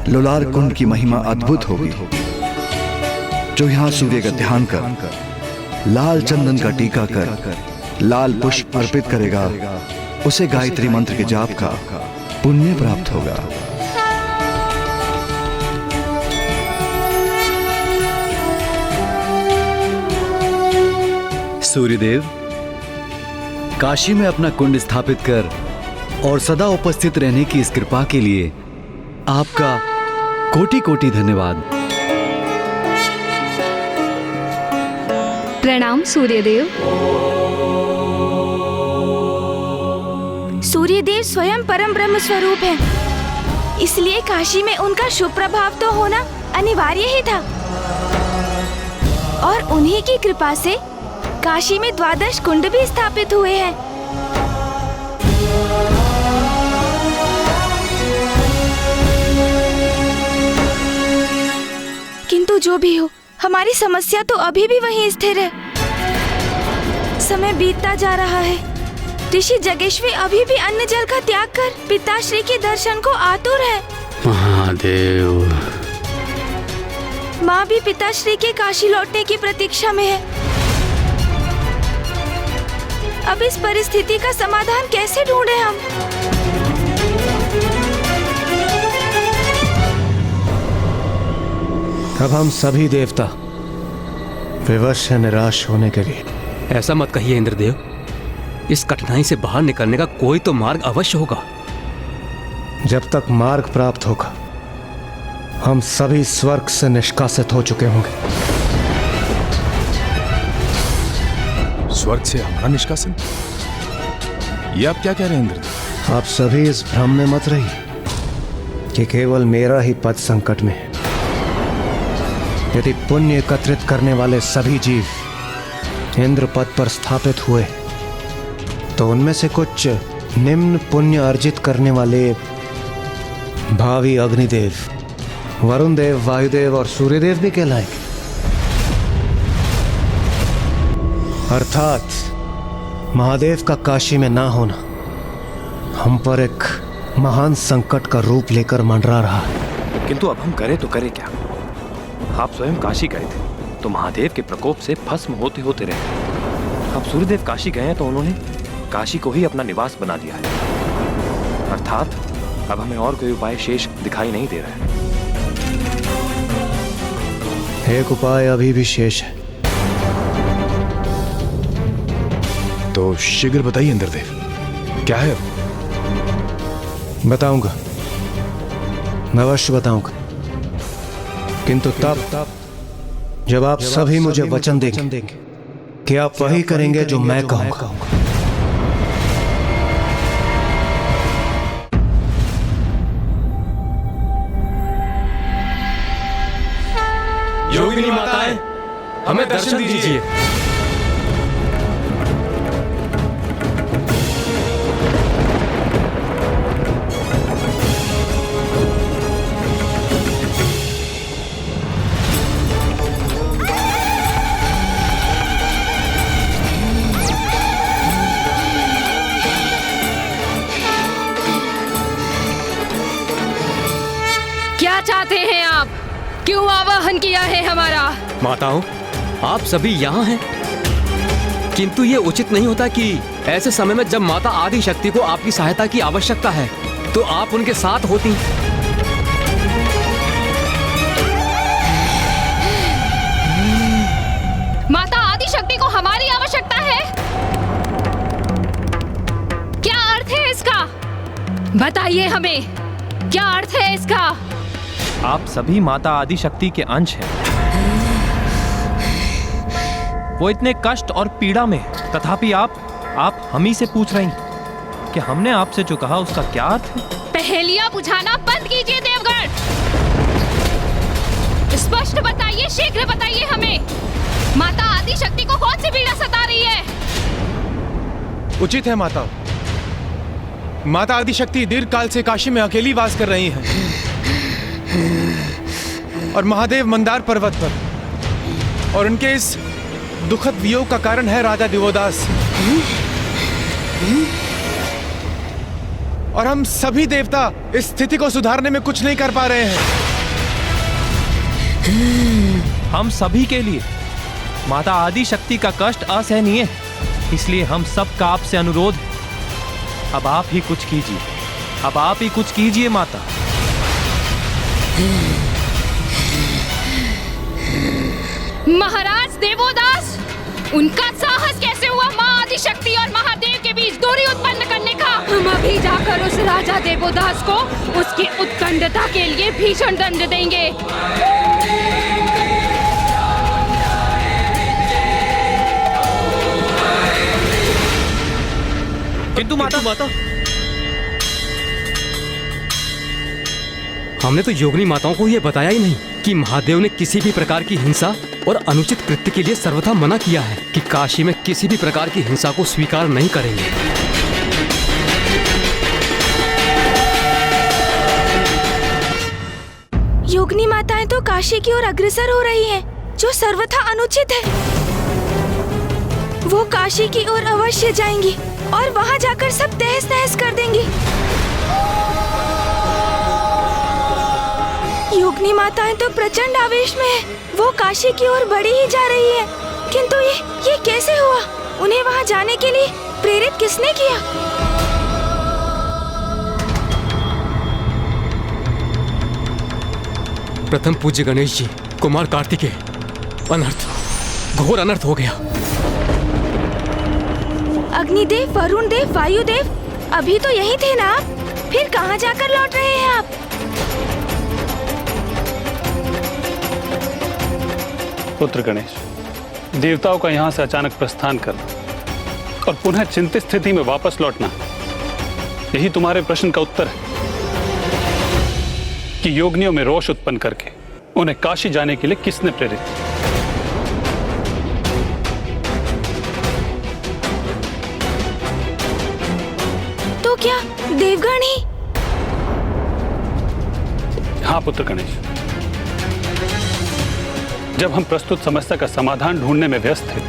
Speaker 1: लोलार कुंड की महिमा अद्भुत होगी। जो यहां सूर्य का ध्यान कर लाल चंदन का टीका कर लाल पुष्प अर्पित करेगा उसे गायत्री मंत्र के जाप का पुण्य प्राप्त होगा।
Speaker 11: सूर्यदेव, काशी में अपना कुंड स्थापित कर और सदा उपस्थित रहने की इस कृपा के लिए आपका कोटि कोटि धन्यवाद।
Speaker 10: प्रणाम सूर्यदेव।
Speaker 3: सूर्यदेव स्वयं परम ब्रह्म स्वरूप हैं, इसलिए काशी में उनका शुभ प्रभाव तो होना अनिवार्य ही था। और उन्हीं की कृपा से काशी में 12 कुंड भी स्थापित हुए हैं। किंतु जो भी हो, हमारी समस्या तो अभी भी वहीं स्थिर है। समय बीतता जा रहा है। ऋषि जगेश्वी अभी भी अन्न जल का त्याग कर पिताश्री के दर्शन को आतुर है।
Speaker 4: महादेव,
Speaker 3: माँ भी पिताश्री के काशी लौटने की प्रतीक्षा में है। अब इस परिस्थिति का समाधान कैसे ढूंढे हम?
Speaker 2: अब हम सभी देवता विवश हैं निराश होने के लिए।
Speaker 12: ऐसा मत कहिए इंद्रदेव, इस कठिनाई से बाहर निकलने का कोई तो मार्ग अवश्य होगा।
Speaker 2: जब तक मार्ग प्राप्त होगा हम सभी स्वर्ग से निष्कासित हो चुके होंगे।
Speaker 7: स्वर्ग से हमारा निष्कासन? ये आप क्या कह रहे हैं इंद्रदेव?
Speaker 2: आप सभी इस भ्रम में मत रहिए कि केवल मेरा ही पद संकट में है। यदि पुण्य एकत्रित करने वाले सभी जीव इंद्र पद पर स्थापित हुए तो उनमें से कुछ निम्न पुण्य अर्जित करने वाले भावी अग्निदेव, वरुण देव, वायुदेव और सूर्यदेव भी कहलाएंगे। अर्थात महादेव का काशी में ना होना हम पर एक महान संकट का रूप लेकर मंडरा रहा है।
Speaker 7: किंतु अब हम करें तो करें क्या? आप स्वयं काशी गए थे तो महादेव के प्रकोप से भस्म होते होते रहे। अब सूर्यदेव काशी गए हैं तो उन्होंने काशी को ही अपना निवास बना दिया है। अर्थात अब हमें और कोई उपाय शेष दिखाई नहीं दे रहा है।
Speaker 2: एक उपाय अभी भी शेष है।
Speaker 7: तो शीघ्र बताइए इंद्रदेव, क्या है वो?
Speaker 2: बताऊंगा, मैं अवश्य बताऊंगा, किंतु तब जब आप सभी मुझे वचन देंगे कि आप वही करेंगे जो मैं कहूंगा।
Speaker 12: योगिनी माताएं, हमें दर्शन दीजिए।
Speaker 10: आवाहन किया है हमारा।
Speaker 12: माताओं, आप सभी यहाँ हैं, किंतु ये उचित नहीं होता कि ऐसे समय में जब माता आदि शक्ति को आपकी सहायता की आवश्यकता है तो आप उनके साथ होती।
Speaker 10: माता आदि शक्ति को हमारी आवश्यकता है? क्या अर्थ है इसका? बताइए हमें, क्या अर्थ है इसका?
Speaker 14: आप सभी माता आदि शक्ति के अंश हैं। वो इतने कष्ट और पीड़ा में, तथापि आप हम ही से पूछ रही कि हमने आपसे जो कहा उसका क्या अर्थ है?
Speaker 10: पहेलियां बुझाना बंद कीजिए देवगण। स्पष्ट बताइए, शीघ्र बताइए हमें, माता आदि शक्ति को कौन सी पीड़ा सता रही है?
Speaker 7: उचित है माता। माता आदि शक्ति दीर्घ काल से काशी में अकेली वास कर रही हैं और महादेव मंदार पर्वत पर, और उनके इस दुखद वियोग का कारण है राजा दिवोदास। और हम सभी देवता इस स्थिति को सुधारने में कुछ नहीं कर पा रहे हैं।
Speaker 14: हम सभी के लिए माता आदि शक्ति का कष्ट असहनीय है, इसलिए हम सब का आपसे अनुरोध है, अब आप ही कुछ कीजिए, अब आप ही कुछ कीजिए माता।
Speaker 10: महाराज देवोदास, उनका साहस कैसे हुआ माँ आदि शक्ति और महादेव के बीच दूरी उत्पन्न करने का? हम अभी जाकर उस राजा देवोदास को उसकी उत्कंठता के लिए भीषण दंड देंगे।
Speaker 14: किंतु माता,
Speaker 12: हमने तो योगिनी माताओं को यह बताया ही नहीं कि महादेव ने किसी भी प्रकार की हिंसा और अनुचित कृत्य के लिए सर्वथा मना किया है, कि काशी में किसी भी प्रकार की हिंसा को स्वीकार नहीं करेंगे।
Speaker 3: योगिनी माताएं तो काशी की ओर अग्रसर हो रही हैं, जो सर्वथा अनुचित है। वो काशी की ओर अवश्य जाएंगी और वहाँ जाकर सब तहस नहस कर देंगी। योगिनी माताएं तो प्रचंड आवेश में है, वो काशी की ओर बढ़ी ही जा रही है। किंतु ये कैसे हुआ? उन्हें वहाँ जाने के लिए प्रेरित किसने किया?
Speaker 12: प्रथम पूज्य गणेश जी, कुमार कार्तिकेय, अनर्थ, घोर अनर्थ हो गया।
Speaker 3: अग्निदेव, वरुण देव, वायुदेव, अभी तो यही थे ना आप? फिर कहाँ जाकर लौट रहे हैं आप?
Speaker 8: पुत्र गणेश, देवताओं का यहाँ से अचानक प्रस्थान करना और पुनः चिंतित स्थिति में वापस लौटना, यही तुम्हारे प्रश्न का उत्तर है कि योगिनियों में रोष उत्पन्न करके उन्हें काशी जाने के लिए किसने प्रेरित किया।
Speaker 3: तो क्या देवगण ही?
Speaker 8: हाँ पुत्र गणेश, जब हम प्रस्तुत समस्या का समाधान ढूंढने में व्यस्त थे,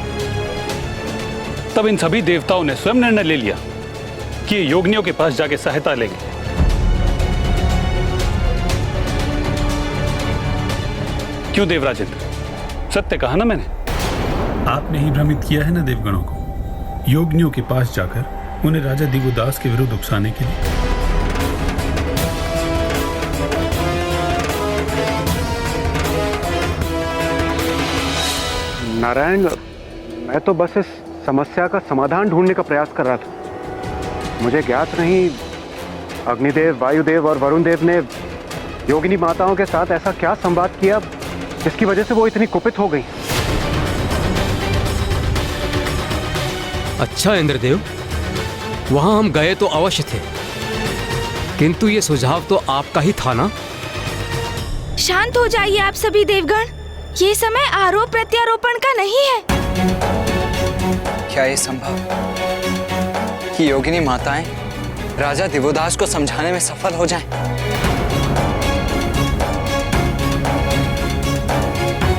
Speaker 8: तब इन सभी देवताओं ने स्वयं निर्णय ले लिया कि ये योगिनियों के पास जाके सहायता लेंगे। क्यों देवराजेंद्र, सत्य कहा ना मैंने?
Speaker 15: आपने ही भ्रमित किया है ना देवगणों को, योगिनियों के पास जाकर उन्हें राजा दिवोदास के विरुद्ध उकसाने के लिए।
Speaker 16: नारायण, मैं तो बस इस समस्या का समाधान ढूंढने का प्रयास कर रहा था। मुझे ज्ञात नहीं अग्निदेव, वायुदेव और वरुण देव ने योगिनी माताओं के साथ ऐसा क्या संवाद किया जिसकी वजह से वो इतनी कुपित हो गई।
Speaker 12: अच्छा इंद्रदेव, वहां हम गए तो अवश्य थे, किंतु ये सुझाव तो आपका ही था ना?
Speaker 3: शांत हो जाइए आप सभी देवगण, ये समय आरोप प्रत्यारोपण का नहीं है।
Speaker 5: क्या ये संभव कि योगिनी माताएं राजा दिवोदास को समझाने में सफल हो जाएं?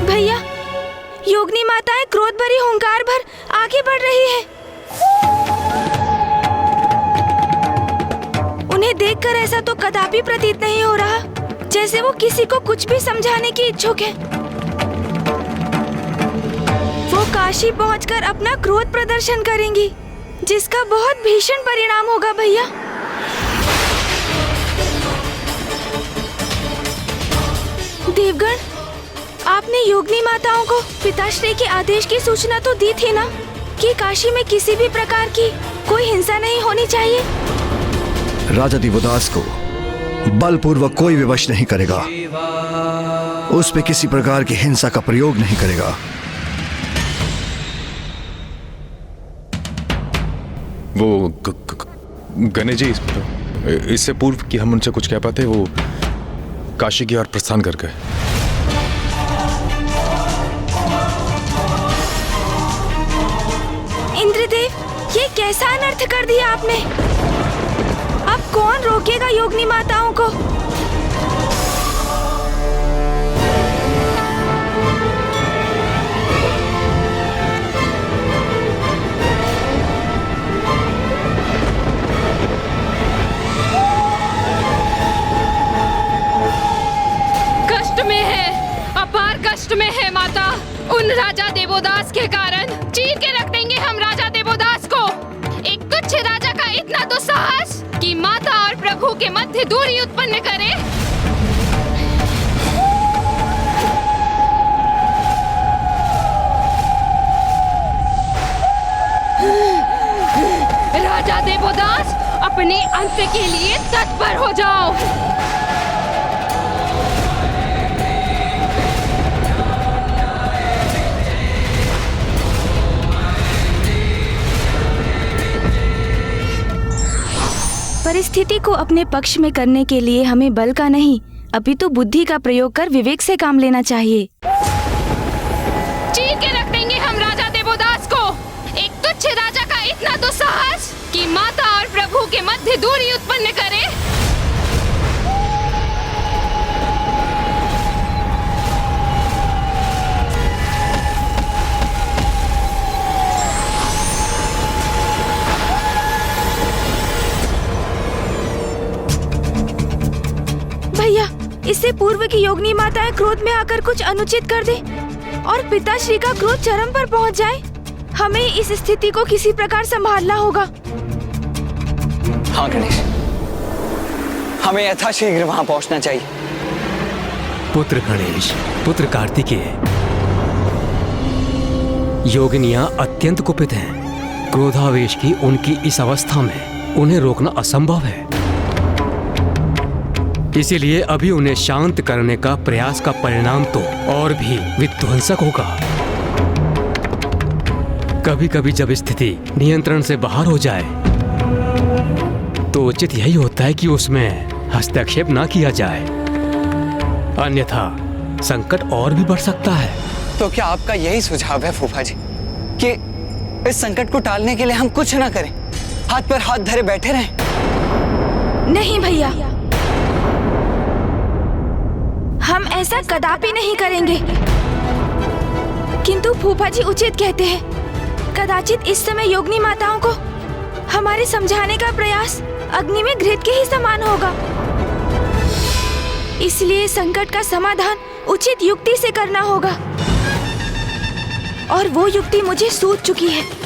Speaker 3: भैया, योगिनी माताएं क्रोध भरी हुंकार भर आगे बढ़ रही है। उन्हें देखकर ऐसा तो कदापि प्रतीत नहीं हो रहा जैसे वो किसी को कुछ भी समझाने की इच्छुक है। काशी पहुंचकर अपना क्रोध प्रदर्शन करेंगी, जिसका बहुत भीषण परिणाम होगा भैया। देवगण, आपने योगिनी माताओं को पिताश्री के आदेश की सूचना तो दी थी ना कि काशी में किसी भी प्रकार की कोई हिंसा नहीं होनी चाहिए।
Speaker 1: राजा दिवोदास को बलपूर्वक कोई विवश नहीं करेगा, उस पे किसी प्रकार की हिंसा का प्रयोग नहीं करेगा।
Speaker 7: वो गणेश जी, इससे पूर्व कि हम उनसे कुछ कह पाते, वो काशी की ओर प्रस्थान कर गए।
Speaker 3: इंद्रदेव, ये कैसा अनर्थ कर दिया आपने? अब कौन रोकेगा योगिनी माताओं को?
Speaker 10: कष्ट में है, अपार कष्ट में है माता। उन राजा देवोदास के कारण चीर के रख देंगे हम राजा देवोदास को। एक तुच्छ राजा का इतना दुस्साहस कि माता और प्रभु के मध्य दूरी उत्पन्न करे। राजा देवोदास, अपने अंत के लिए तत्पर हो जाओ।
Speaker 3: परिस्थिति को अपने पक्ष में करने के लिए हमें बल का नहीं, अपितु बुद्धि का प्रयोग कर विवेक से काम लेना चाहिए।
Speaker 10: चीर के रख देंगे हम राजा देवोदास को। एक तुच्छ राजा का इतना दुस्साहस कि माता और प्रभु के मध्य दूरी उत्पन्न करे।
Speaker 3: भैया, इससे पूर्व की योगिनी माताएं क्रोध में आकर कुछ अनुचित कर दे और पिताश्री का क्रोध चरम पर पहुंच जाए, हमें इस स्थिति को किसी प्रकार संभालना होगा।
Speaker 5: हाँ गणेश, हमें यथाशीघ्र वहां पहुंचना चाहिए।
Speaker 12: पुत्र गणेश, पुत्र कार्तिकेय, योगिनियां अत्यंत कुपित हैं। क्रोधावेश की उनकी इस अवस्था में उन्हें रोकना असंभव है। इसीलिए अभी उन्हें शांत करने का प्रयास का परिणाम तो और भी विध्वंसक होगा। कभी कभी जब स्थिति नियंत्रण से बाहर हो जाए तो उचित यही होता है कि उसमें हस्तक्षेप ना किया जाए, अन्यथा संकट और भी बढ़ सकता है।
Speaker 5: तो क्या आपका यही सुझाव है फूफा जी कि इस संकट को टालने के लिए हम कुछ ना करें, हाथ पर हाथ धरे बैठे रहें?
Speaker 3: नहीं भैया, हम ऐसा कदापि नहीं करेंगे। किंतु फूफा जी उचित कहते हैं, कदाचित इस समय योगिनी माताओं को हमारे समझाने का प्रयास अग्नि में घृत के ही समान होगा। इसलिए संकट का समाधान उचित युक्ति से करना होगा, और वो युक्ति मुझे सूझ चुकी है।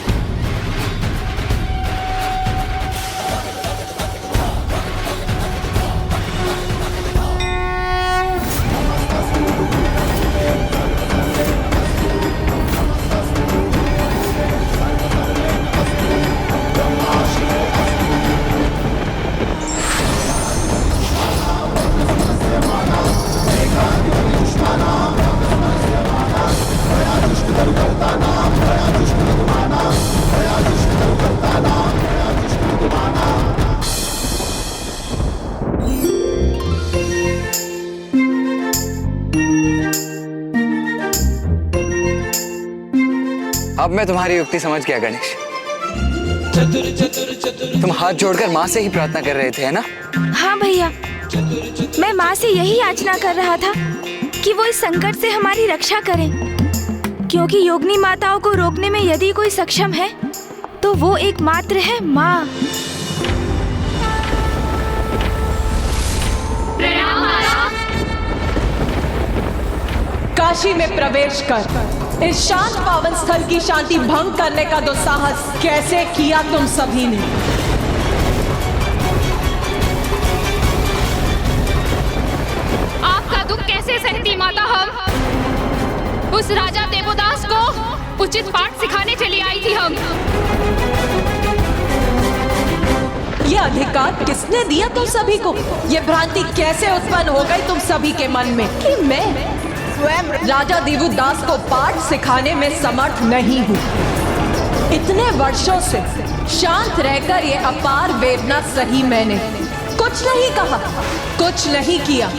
Speaker 5: अब मैं तुम्हारी युक्ति समझ गया गणेश। तुम हाथ जोड़कर माँ से ही प्रार्थना कर रहे थे, है ना?
Speaker 3: हाँ भैया, मैं माँ से यही याचना कर रहा था कि वो इस संकट से हमारी रक्षा करें, क्योंकि योगिनी माताओं को रोकने में यदि कोई सक्षम है तो वो एकमात्र है माँ।
Speaker 9: काशी में प्रवेश कर इस शांत पावन स्थल की शांति भंग करने का दुस्साहस कैसे किया तुम सभी ने?
Speaker 10: आपका दुख कैसे सहती माता? हम उस राजा देवोदास को उचित पाठ सिखाने चली आई थी। हम
Speaker 9: ये अधिकार किसने दिया तुम सभी को? ये भ्रांति कैसे उत्पन्न हो गई तुम सभी के मन में कि मैं स्वयं राजा देवोदास को पाठ सिखाने में समर्थ नहीं हूँ? इतने वर्षों से शांत रहकर ये अपार वेदना सही मैंने, कुछ नहीं कहा, कुछ नहीं किया।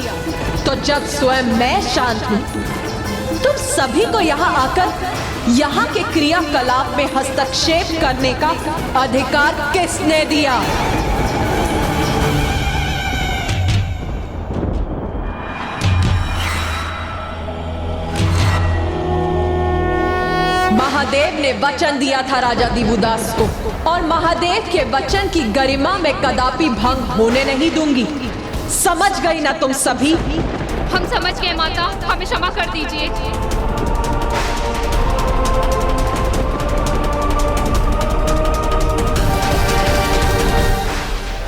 Speaker 9: तो जब स्वयं मैं शांत हूँ, तुम सभी को यहाँ आकर यहाँ के क्रियाकलाप में हस्तक्षेप करने का अधिकार किसने दिया? महादेव ने वचन दिया था राजा देवोदास को, और महादेव के वचन की गरिमा में कदापि भंग होने नहीं दूंगी। समझ गई ना तुम सभी?
Speaker 10: हम समझ गए माता, हमें क्षमा कर दीजिए।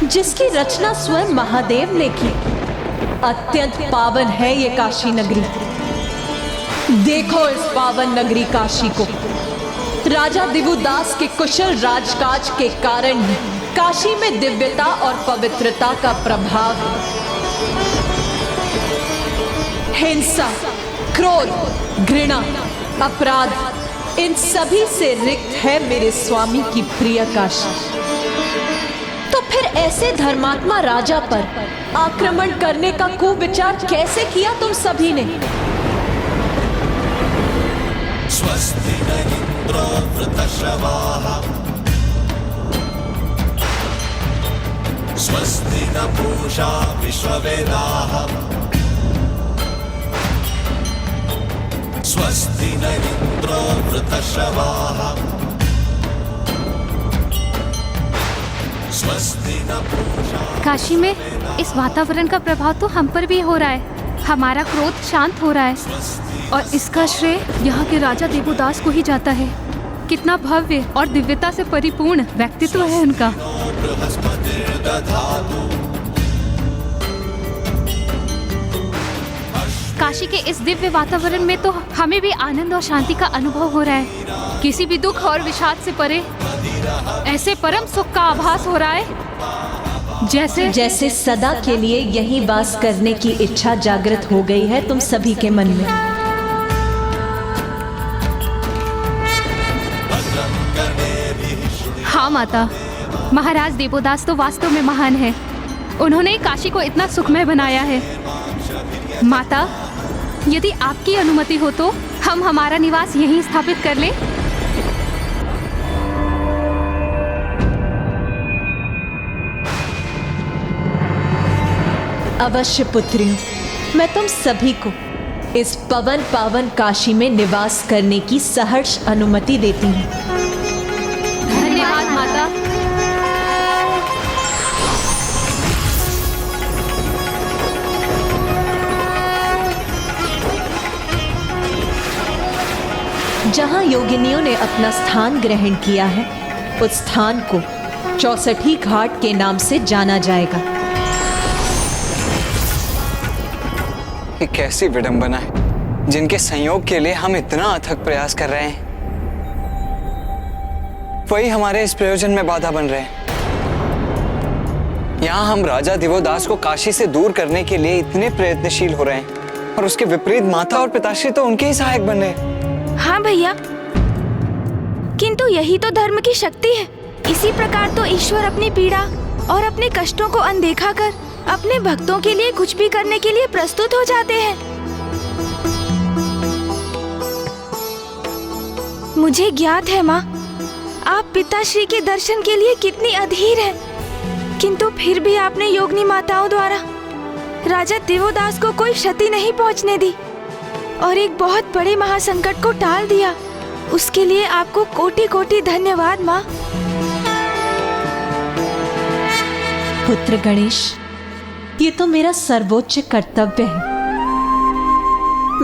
Speaker 9: जिसकी रचना स्वयं महादेव ने की, अत्यंत पावन है ये काशी नगरी। देखो इस पावन नगरी काशी को। राजा देवोदास के कुशल राजकाज के कारण ही काशी में दिव्यता और पवित्रता का प्रभाव है। हिंसा, क्रोध, घृणा, अपराध, इन सभी से रिक्त है मेरे स्वामी की प्रिय काशी। तो फिर ऐसे धर्मात्मा राजा पर आक्रमण करने का कुविचार कैसे किया तुम सभी ने?
Speaker 13: स्वस्ति न इंद्रो वृतश्रवाः स्वस्ति न पूषा विश्ववेदाः स्वस्ति न इंद्रो वृतश्रवाः स्वस्ति न पूषा।
Speaker 10: काशी में इस वातावरण का प्रभाव तो हम पर भी हो रहा है। हमारा क्रोध शांत हो रहा है और इसका श्रेय यहाँ के राजा देवोदास को ही जाता है। कितना भव्य और दिव्यता से परिपूर्ण व्यक्तित्व है उनका। काशी के इस दिव्य वातावरण में तो हमें भी आनंद और शांति का अनुभव हो रहा है। किसी भी दुख और विषाद से परे ऐसे परम सुख का आभास हो रहा है
Speaker 9: जैसे सदा के लिए यही वास करने की इच्छा जागृत हो गई है तुम सभी के मन में।
Speaker 10: हाँ माता, महाराज देवोदास तो वास्तव में महान है। उन्होंने काशी को इतना सुखमय बनाया है। माता, यदि आपकी अनुमति हो तो हम हमारा निवास यहीं स्थापित कर लें।
Speaker 9: अवश्य पुत्रियों, मैं तुम सभी को इस पवन पावन काशी में निवास करने की सहर्ष अनुमति देती हूँ।
Speaker 10: धन्यवाद माता।
Speaker 9: जहाँ योगिनियों ने अपना स्थान ग्रहण किया है, उस स्थान को 64 घाट के नाम से जाना जाएगा।
Speaker 5: ये कैसी विडंबना है, जिनके संयोग के लिए हम इतना अथक प्रयास कर रहे हैं, वही हमारे इस प्रयोजन में बाधा बन रहे हैं। यहाँ हम राजा देवोदास को काशी से दूर करने के लिए इतने प्रयत्नशील हो रहे हैं और उसके विपरीत माता और पिताश्री तो उनके ही सहायक बन रहे।
Speaker 3: हाँ भैया, किंतु यही तो धर्म की शक्ति है। इसी प्रकार तो ईश्वर अपनी पीड़ा और अपने कष्टों को अनदेखा कर अपने भक्तों के लिए कुछ भी करने के लिए प्रस्तुत हो जाते हैं। मुझे ज्ञात है माँ, आप पिताश्री के दर्शन के लिए कितनी अधीर हैं, किंतु फिर भी आपने योगिनी माताओं द्वारा राजा देवोदास को कोई क्षति नहीं पहुँचने दी और एक बहुत बड़े महासंकट को टाल दिया। उसके लिए आपको कोटि कोटि धन्यवाद माँ।
Speaker 9: पुत्र गणेश, ये तो मेरा सर्वोच्च कर्तव्य है।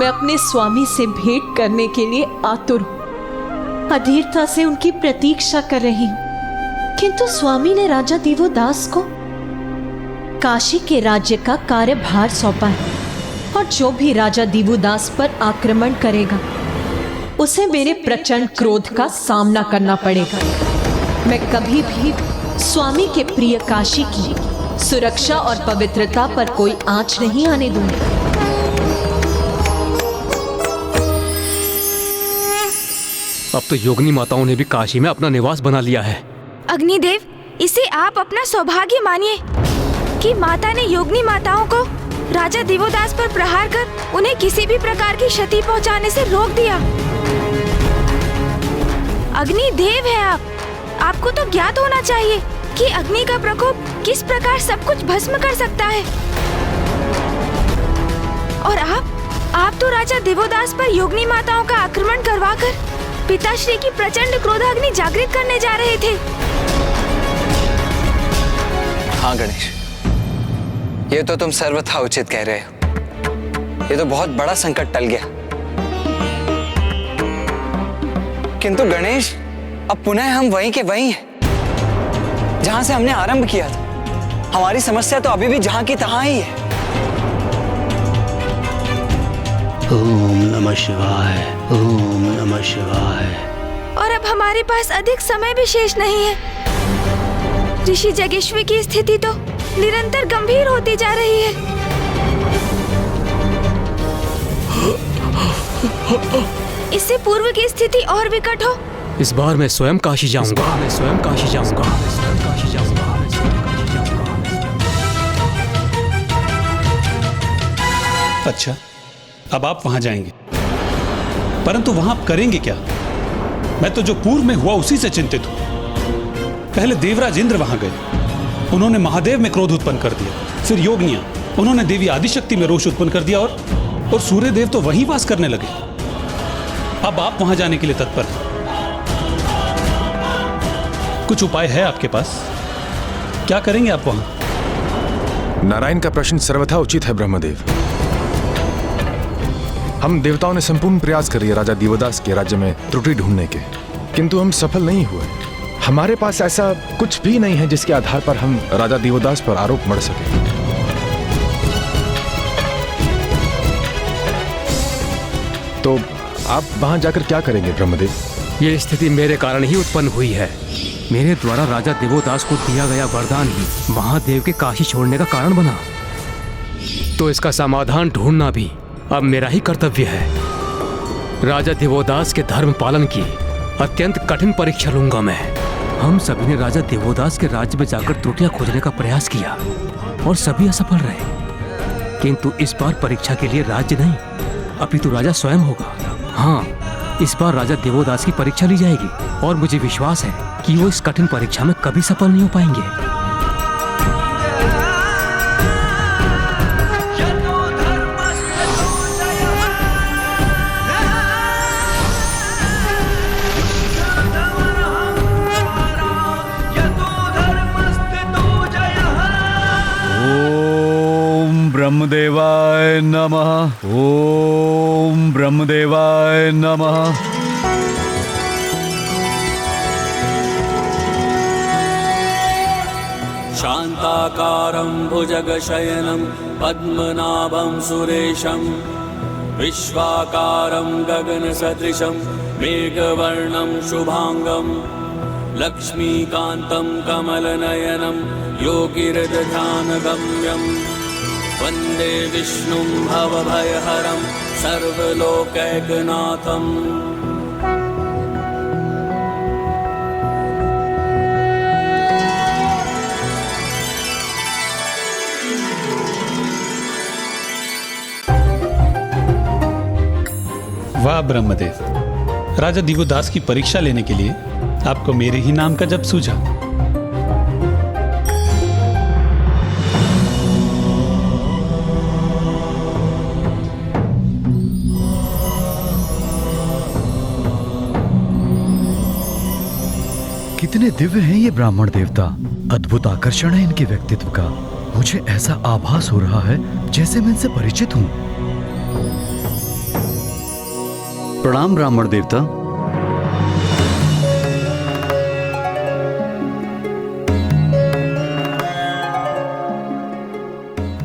Speaker 9: मैं अपने स्वामी से भेंट करने के लिए आतुर हूँ। अधीरता से उनकी प्रतीक्षा कर रही हूँ, किंतु स्वामी ने राजा दिवोदास को काशी के राज्य का कार्यभार सौंपा है और जो भी राजा दिवोदास पर आक्रमण करेगा उसे मेरे प्रचंड क्रोध का सामना करना पड़ेगा। मैं कभी भी स्वामी के प्रिय काशी की सुरक्षा और पवित्रता पर कोई आंच नहीं आने दूंगी।
Speaker 12: अब तो योगिनी माताओं ने भी काशी में अपना निवास बना लिया है।
Speaker 3: अग्निदेव, इसे आप अपना सौभाग्य मानिए कि माता ने योगिनी माताओं को राजा दिवोदास पर प्रहार कर उन्हें किसी भी प्रकार की क्षति पहुंचाने से रोक दिया। अग्निदेव है आप, आपको तो ज्ञात होना चाहिए कि अग्नि का प्रकोप किस प्रकार सब कुछ भस्म कर सकता है। और आप तो राजा दिवोदास पर योगिनी माताओं का आक्रमण करवाकर पिताश्री की प्रचंड क्रोधाग्नि जागृत करने जा रहे थे।
Speaker 5: हाँ गणेश, ये तो तुम सर्वथा उचित कह रहे हो। ये तो बहुत बड़ा संकट टल गया। किंतु गणेश, अब पुनः हम वहीं के वहीं हैं जहां से हमने आरंभ किया था। हमारी समस्या तो अभी भी जहां की तहां ही है।
Speaker 4: ओम नमः शिवाय, ओम नमः शिवाय।
Speaker 3: और अब हमारे पास अधिक समय भी शेष नहीं है। ऋषि जगेश्वर की स्थिति तो निरंतर गंभीर होती जा रही है। इससे पूर्व की स्थिति और विकट हो।
Speaker 12: इस बार मैं स्वयं काशी जाऊंगा।
Speaker 8: अच्छा, अब आप वहां जाएंगे, परंतु वहां आप करेंगे क्या? मैं तो जो पूर्व में हुआ उसी से चिंतित हूं। पहले देवराज इंद्र वहां गए, उन्होंने महादेव में क्रोध उत्पन्न कर दिया। फिर योगिनियां, उन्होंने देवी आदिशक्ति में रोष उत्पन्न कर दिया और सूर्यदेव तो वहीं वास करने लगे। अब आप वहां जाने के लिए तत्पर हैं। कुछ उपाय है आपके पास? क्या करेंगे आप वहां?
Speaker 7: नारायण का प्रश्न सर्वथा उचित है ब्रह्मदेव। हम देवताओं ने संपूर्ण प्रयास कर लिया राजा दिवोदास के राज्य में त्रुटि ढूंढने के, किंतु हम सफल नहीं हुए। हमारे पास ऐसा कुछ भी नहीं है जिसके आधार पर हम राजा दिवोदास पर आरोप मढ़ सके। तो आप वहां जाकर क्या करेंगे ब्रह्मदेव?
Speaker 12: ये स्थिति मेरे कारण ही उत्पन्न हुई है। मेरे द्वारा राजा दिवोदास को दिया गया वरदान ही महादेव के काशी छोड़ने का कारण बना। तो इसका समाधान ढूंढना भी अब मेरा ही कर्तव्य है। राजा दिवोदास के धर्म पालन की अत्यंत कठिन परीक्षा लूंगा मैं। हम सभी ने राजा दिवोदास के राज्य में जाकर त्रुटियां खोजने का प्रयास किया और सभी असफल रहे, किंतु इस बार परीक्षा के लिए राज्य नहीं अपितु राजा स्वयं होगा। हाँ, इस बार राजा दिवोदास की परीक्षा ली जाएगी और मुझे विश्वास है कि वो इस कठिन परीक्षा में कभी सफल नहीं हो पाएंगे।
Speaker 11: ब्रह्मदेवाय नमः। ओम ब्रह्मदेवाय नमः।
Speaker 13: शान्ताकारं भुजगशयनं पद्मनाभं सुरेशं विश्वाकारं गगनसदृशं मेघवर्णं शुभांगं लक्ष्मीकान्तं कमलनयनं योगिहृदध्यानगम्यं वन्दे विष्णुं भवभयहरं सर्वलोकैकनाथम्।
Speaker 8: वाह ब्रह्मदेव, राजा दिवोदास की परीक्षा लेने के लिए आपको मेरे ही नाम का जप सूझा।
Speaker 11: कितने दिव्य हैं ये ब्राह्मण देवता। अद्भुत आकर्षण है इनके व्यक्तित्व का। मुझे ऐसा आभास हो रहा है जैसे मैं इनसे परिचित हूं। प्रणाम ब्राह्मण देवता।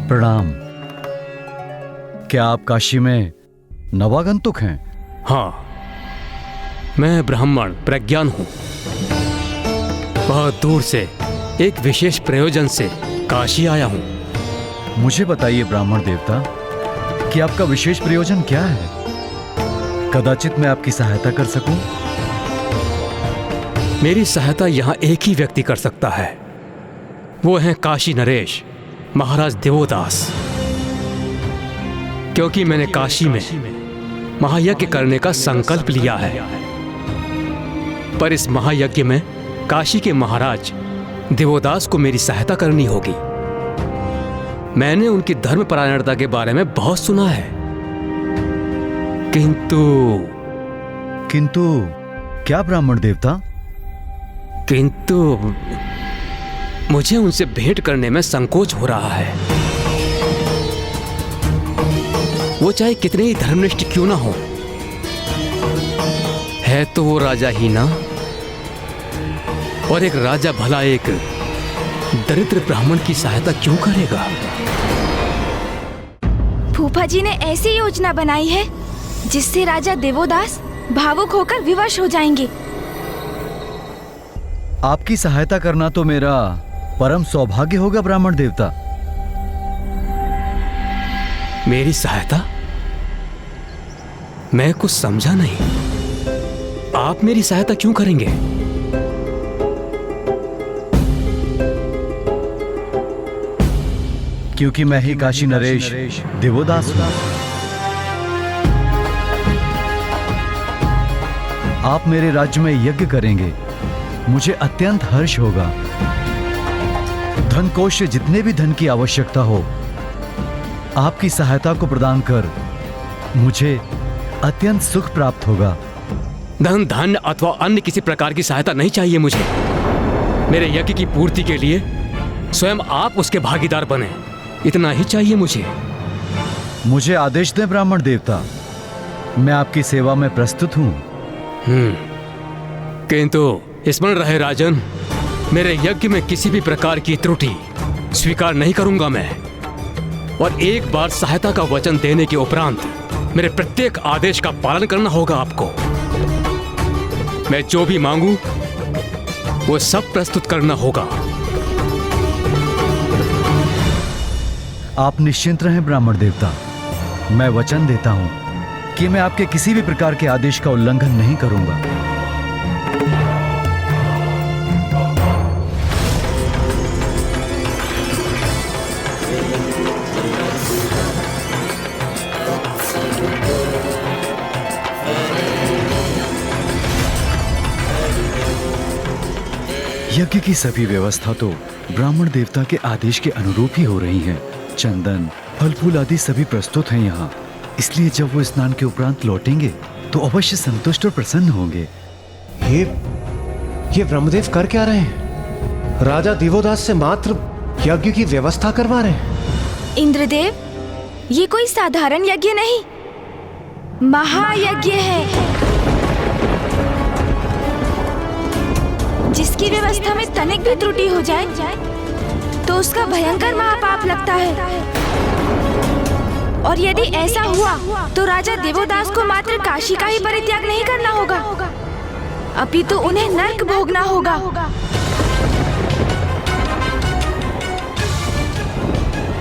Speaker 11: प्रणाम। क्या आप काशी में नवागंतुक हैं?
Speaker 12: हाँ, मैं ब्राह्मण प्रज्ञान हूं। बहुत दूर से एक विशेष प्रयोजन से काशी आया हूं।
Speaker 11: मुझे बताइए ब्राह्मण देवता कि आपका विशेष प्रयोजन क्या है? कदाचित मैं आपकी सहायता कर सकूं।
Speaker 12: मेरी सहायता यहाँ एक ही व्यक्ति कर सकता है, वो हैं काशी नरेश महाराज देवोदास। क्योंकि मैंने काशी में महायज्ञ करने का संकल्प लिया है, पर इस महायज्ञ में काशी के महाराज देवोदास को मेरी सहायता करनी होगी। मैंने उनकी धर्मपरायणता के बारे में बहुत सुना है,
Speaker 11: किंतु क्या ब्राह्मण देवता?
Speaker 12: किंतु मुझे उनसे भेंट करने में संकोच हो रहा है। वो चाहे कितने ही धर्मनिष्ठ क्यों ना हो, है तो वो राजा ही ना, और एक राजा भला एक दरिद्र ब्राह्मण की सहायता क्यों करेगा?
Speaker 3: फूफा जी ने ऐसी योजना बनाई है जिससे राजा देवोदास भावुक होकर विवश हो जाएंगे।
Speaker 11: आपकी सहायता करना तो मेरा परम सौभाग्य होगा ब्राह्मण देवता।
Speaker 12: मेरी सहायता? मैं कुछ समझा नहीं। आप मेरी सहायता क्यों करेंगे?
Speaker 11: क्योंकि मैं ही काशी नरेश देवोदास हूं। आप मेरे राज्य में यज्ञ करेंगे, मुझे अत्यंत हर्ष होगा। धन कोश से जितने भी धन की आवश्यकता हो, आपकी सहायता को प्रदान कर मुझे अत्यंत सुख प्राप्त होगा।
Speaker 12: धन धान्य अथवा अन्य किसी प्रकार की सहायता नहीं चाहिए मुझे। मेरे यज्ञ की पूर्ति के लिए स्वयं आप उसके भागीदार बने, इतना ही चाहिए मुझे।
Speaker 11: मुझे आदेश दें ब्राह्मण देवता, मैं आपकी सेवा में प्रस्तुत हूं।
Speaker 12: किंतु स्मरण रहे राजन, मेरे यज्ञ में किसी भी प्रकार की त्रुटि स्वीकार नहीं करूंगा मैं। और एक बार सहायता का वचन देने के उपरांत मेरे प्रत्येक आदेश का पालन करना होगा आपको। मैं जो भी मांगू वो सब प्रस्तुत करना होगा।
Speaker 11: आप निश्चिंत रहें ब्राह्मण देवता, मैं वचन देता हूं कि मैं आपके किसी भी प्रकार के आदेश का उल्लंघन नहीं करूंगा। यज्ञ की सभी व्यवस्था तो ब्राह्मण देवता के आदेश के अनुरूप ही हो रही है। चंदन, फल फूल आदि सभी प्रस्तुत हैं यहाँ, इसलिए जब वो स्नान के उपरांत लौटेंगे तो अवश्य संतुष्ट और प्रसन्न होंगे।
Speaker 2: ये ब्रह्मदेव कर क्या रहे हैं? राजा देवोदास से मात्र यज्ञ की व्यवस्था करवा रहे हैं।
Speaker 3: इंद्रदेव, ये कोई साधारण यज्ञ नहीं, महायज्ञ है, जिसकी व्यवस्था में तनिक भी त्रुटि हो जाए तो उसका भयंकर महापाप लगता है। और यदि ऐसा हुआ तो राजा देवोदास को मात्र काशी का ही परित्याग नहीं करना होगा, अपितु उन्हें नरक भोगना होगा।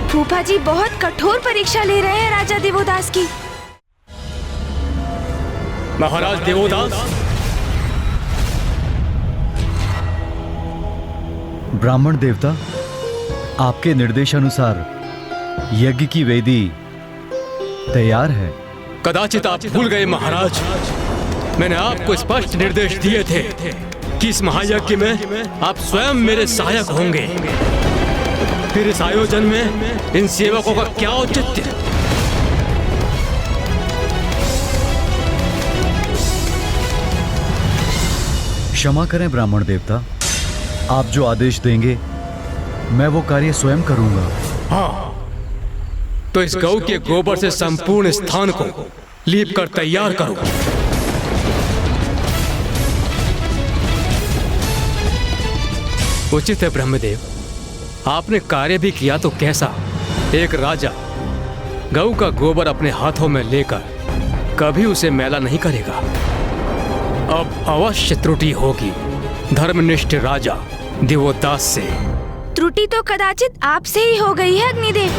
Speaker 3: फूफा जी बहुत कठोर परीक्षा ले रहे हैं राजा देवोदास की।
Speaker 12: महाराज देवोदास,
Speaker 11: ब्राह्मण देवता, आपके निर्देशानुसार यज्ञ की वेदी तैयार है।
Speaker 12: कदाचित आप भूल गए महाराज, मैंने आपको स्पष्ट निर्देश दिए थे कि इस महायज्ञ में आप स्वयं मेरे सहायक होंगे। फिर इस आयोजन में इन सेवकों का क्या औचित्य?
Speaker 11: क्षमा करें ब्राह्मण देवता, आप जो आदेश देंगे मैं वो कार्य स्वयं करूंगा।
Speaker 12: हाँ, तो इस गौ के गोबर से संपूर्ण स्थान को लीप कर तैयार करो। उचित है ब्रह्मदेव, आपने कार्य भी किया तो कैसा। एक राजा गऊ का गोबर अपने हाथों में लेकर कभी उसे मैला नहीं करेगा। अब अवश्य त्रुटि होगी धर्मनिष्ठ राजा दिवोदास से।
Speaker 3: त्रुटि तो कदाचित आपसे ही हो गई है अग्निदेव,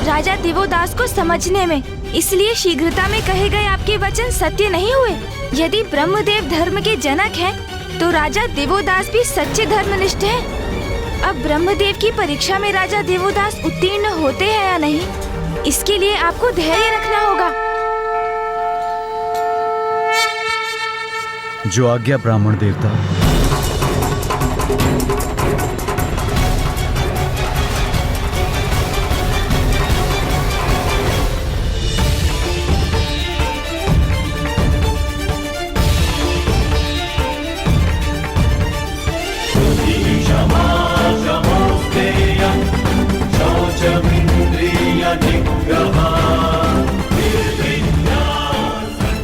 Speaker 3: राजा दिवोदास को समझने में। इसलिए शीघ्रता में कहे गए आपके वचन सत्य नहीं हुए। यदि ब्रह्मदेव धर्म के जनक हैं, तो राजा दिवोदास भी सच्चे धर्मनिष्ठ हैं। अब ब्रह्मदेव की परीक्षा में राजा दिवोदास उत्तीर्ण होते हैं या नहीं, इसके लिए आपको धैर्य रखना होगा।
Speaker 11: जो आज्ञा ब्राह्मण देवता।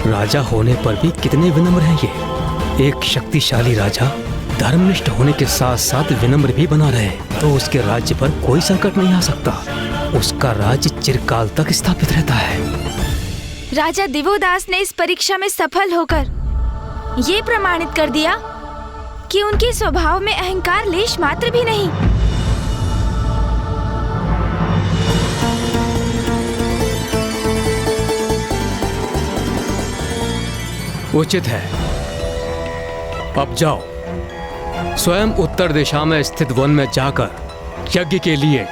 Speaker 12: राजा होने पर भी कितने विनम्र हैं ये। एक शक्तिशाली राजा धर्मनिष्ठ होने के साथ साथ विनम्र भी बना रहे, तो उसके राज्य पर कोई संकट नहीं आ सकता। उसका राज्य चिरकाल तक स्थापित रहता है।
Speaker 3: राजा दिवोदास ने इस परीक्षा में सफल होकर ये प्रमाणित कर दिया कि उनके स्वभाव में अहंकार लेश मात्र भी नहीं।
Speaker 12: उचित है, अब जाओ स्वयं उत्तर दिशा में स्थित वन में जाकर यज्ञ के लिए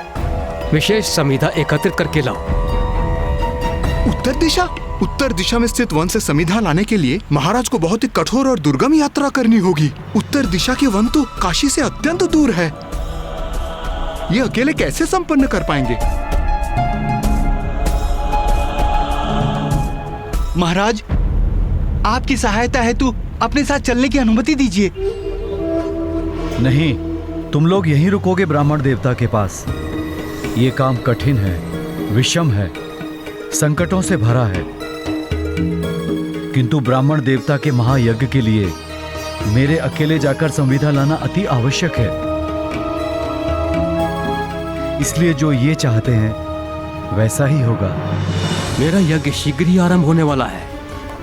Speaker 12: विशेष समिधा एकत्रित करके लाओ।
Speaker 17: उत्तर दिशा? उत्तर दिशा में स्थित वन से समिधा लाने के लिए महाराज को बहुत ही कठोर और दुर्गम यात्रा करनी होगी। उत्तर दिशा के वन तो काशी से अत्यंत दूर है। ये अकेले कैसे संपन्न कर पाएंगे?
Speaker 18: महाराज, आपकी सहायता हेतु अपने साथ चलने की अनुमति दीजिए।
Speaker 11: नहीं, तुम लोग यहीं रुकोगे ब्राह्मण देवता के पास। ये काम कठिन है, विषम है, संकटों से भरा है, किंतु ब्राह्मण देवता के महायज्ञ के लिए मेरे अकेले जाकर संविधा लाना अति आवश्यक है। इसलिए जो ये चाहते हैं वैसा ही होगा।
Speaker 12: मेरा यज्ञ शीघ्र ही आरंभ होने वाला है,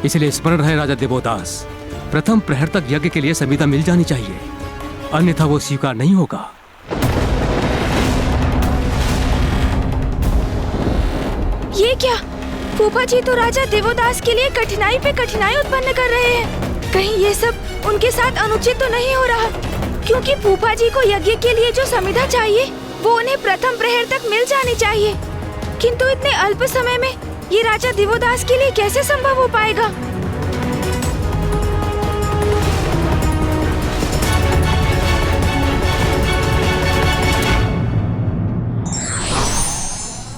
Speaker 12: इसलिए स्मरण रहे राजा देवोदास, प्रथम प्रहर तक यज्ञ के लिए समिधा मिल जानी चाहिए, अन्यथा वो स्वीकार नहीं होगा।
Speaker 3: ये क्या? फूफा जी तो राजा दिवोदास के लिए कठिनाई पे कठिनाई उत्पन्न कर रहे हैं। कहीं ये सब उनके साथ अनुचित तो नहीं हो रहा? क्योंकि फूफा जी को यज्ञ के लिए जो समिधा चाहिए वो उन्हें प्रथम प्रहर तक मिल जानी चाहिए, किंतु इतने अल्प समय में ये राजा दिवोदास के लिए कैसे संभव हो पाएगा?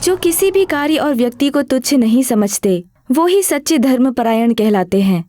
Speaker 3: जो किसी भी कार्य और व्यक्ति को तुच्छ नहीं समझते, वो ही सच्चे धर्मपरायण कहलाते हैं।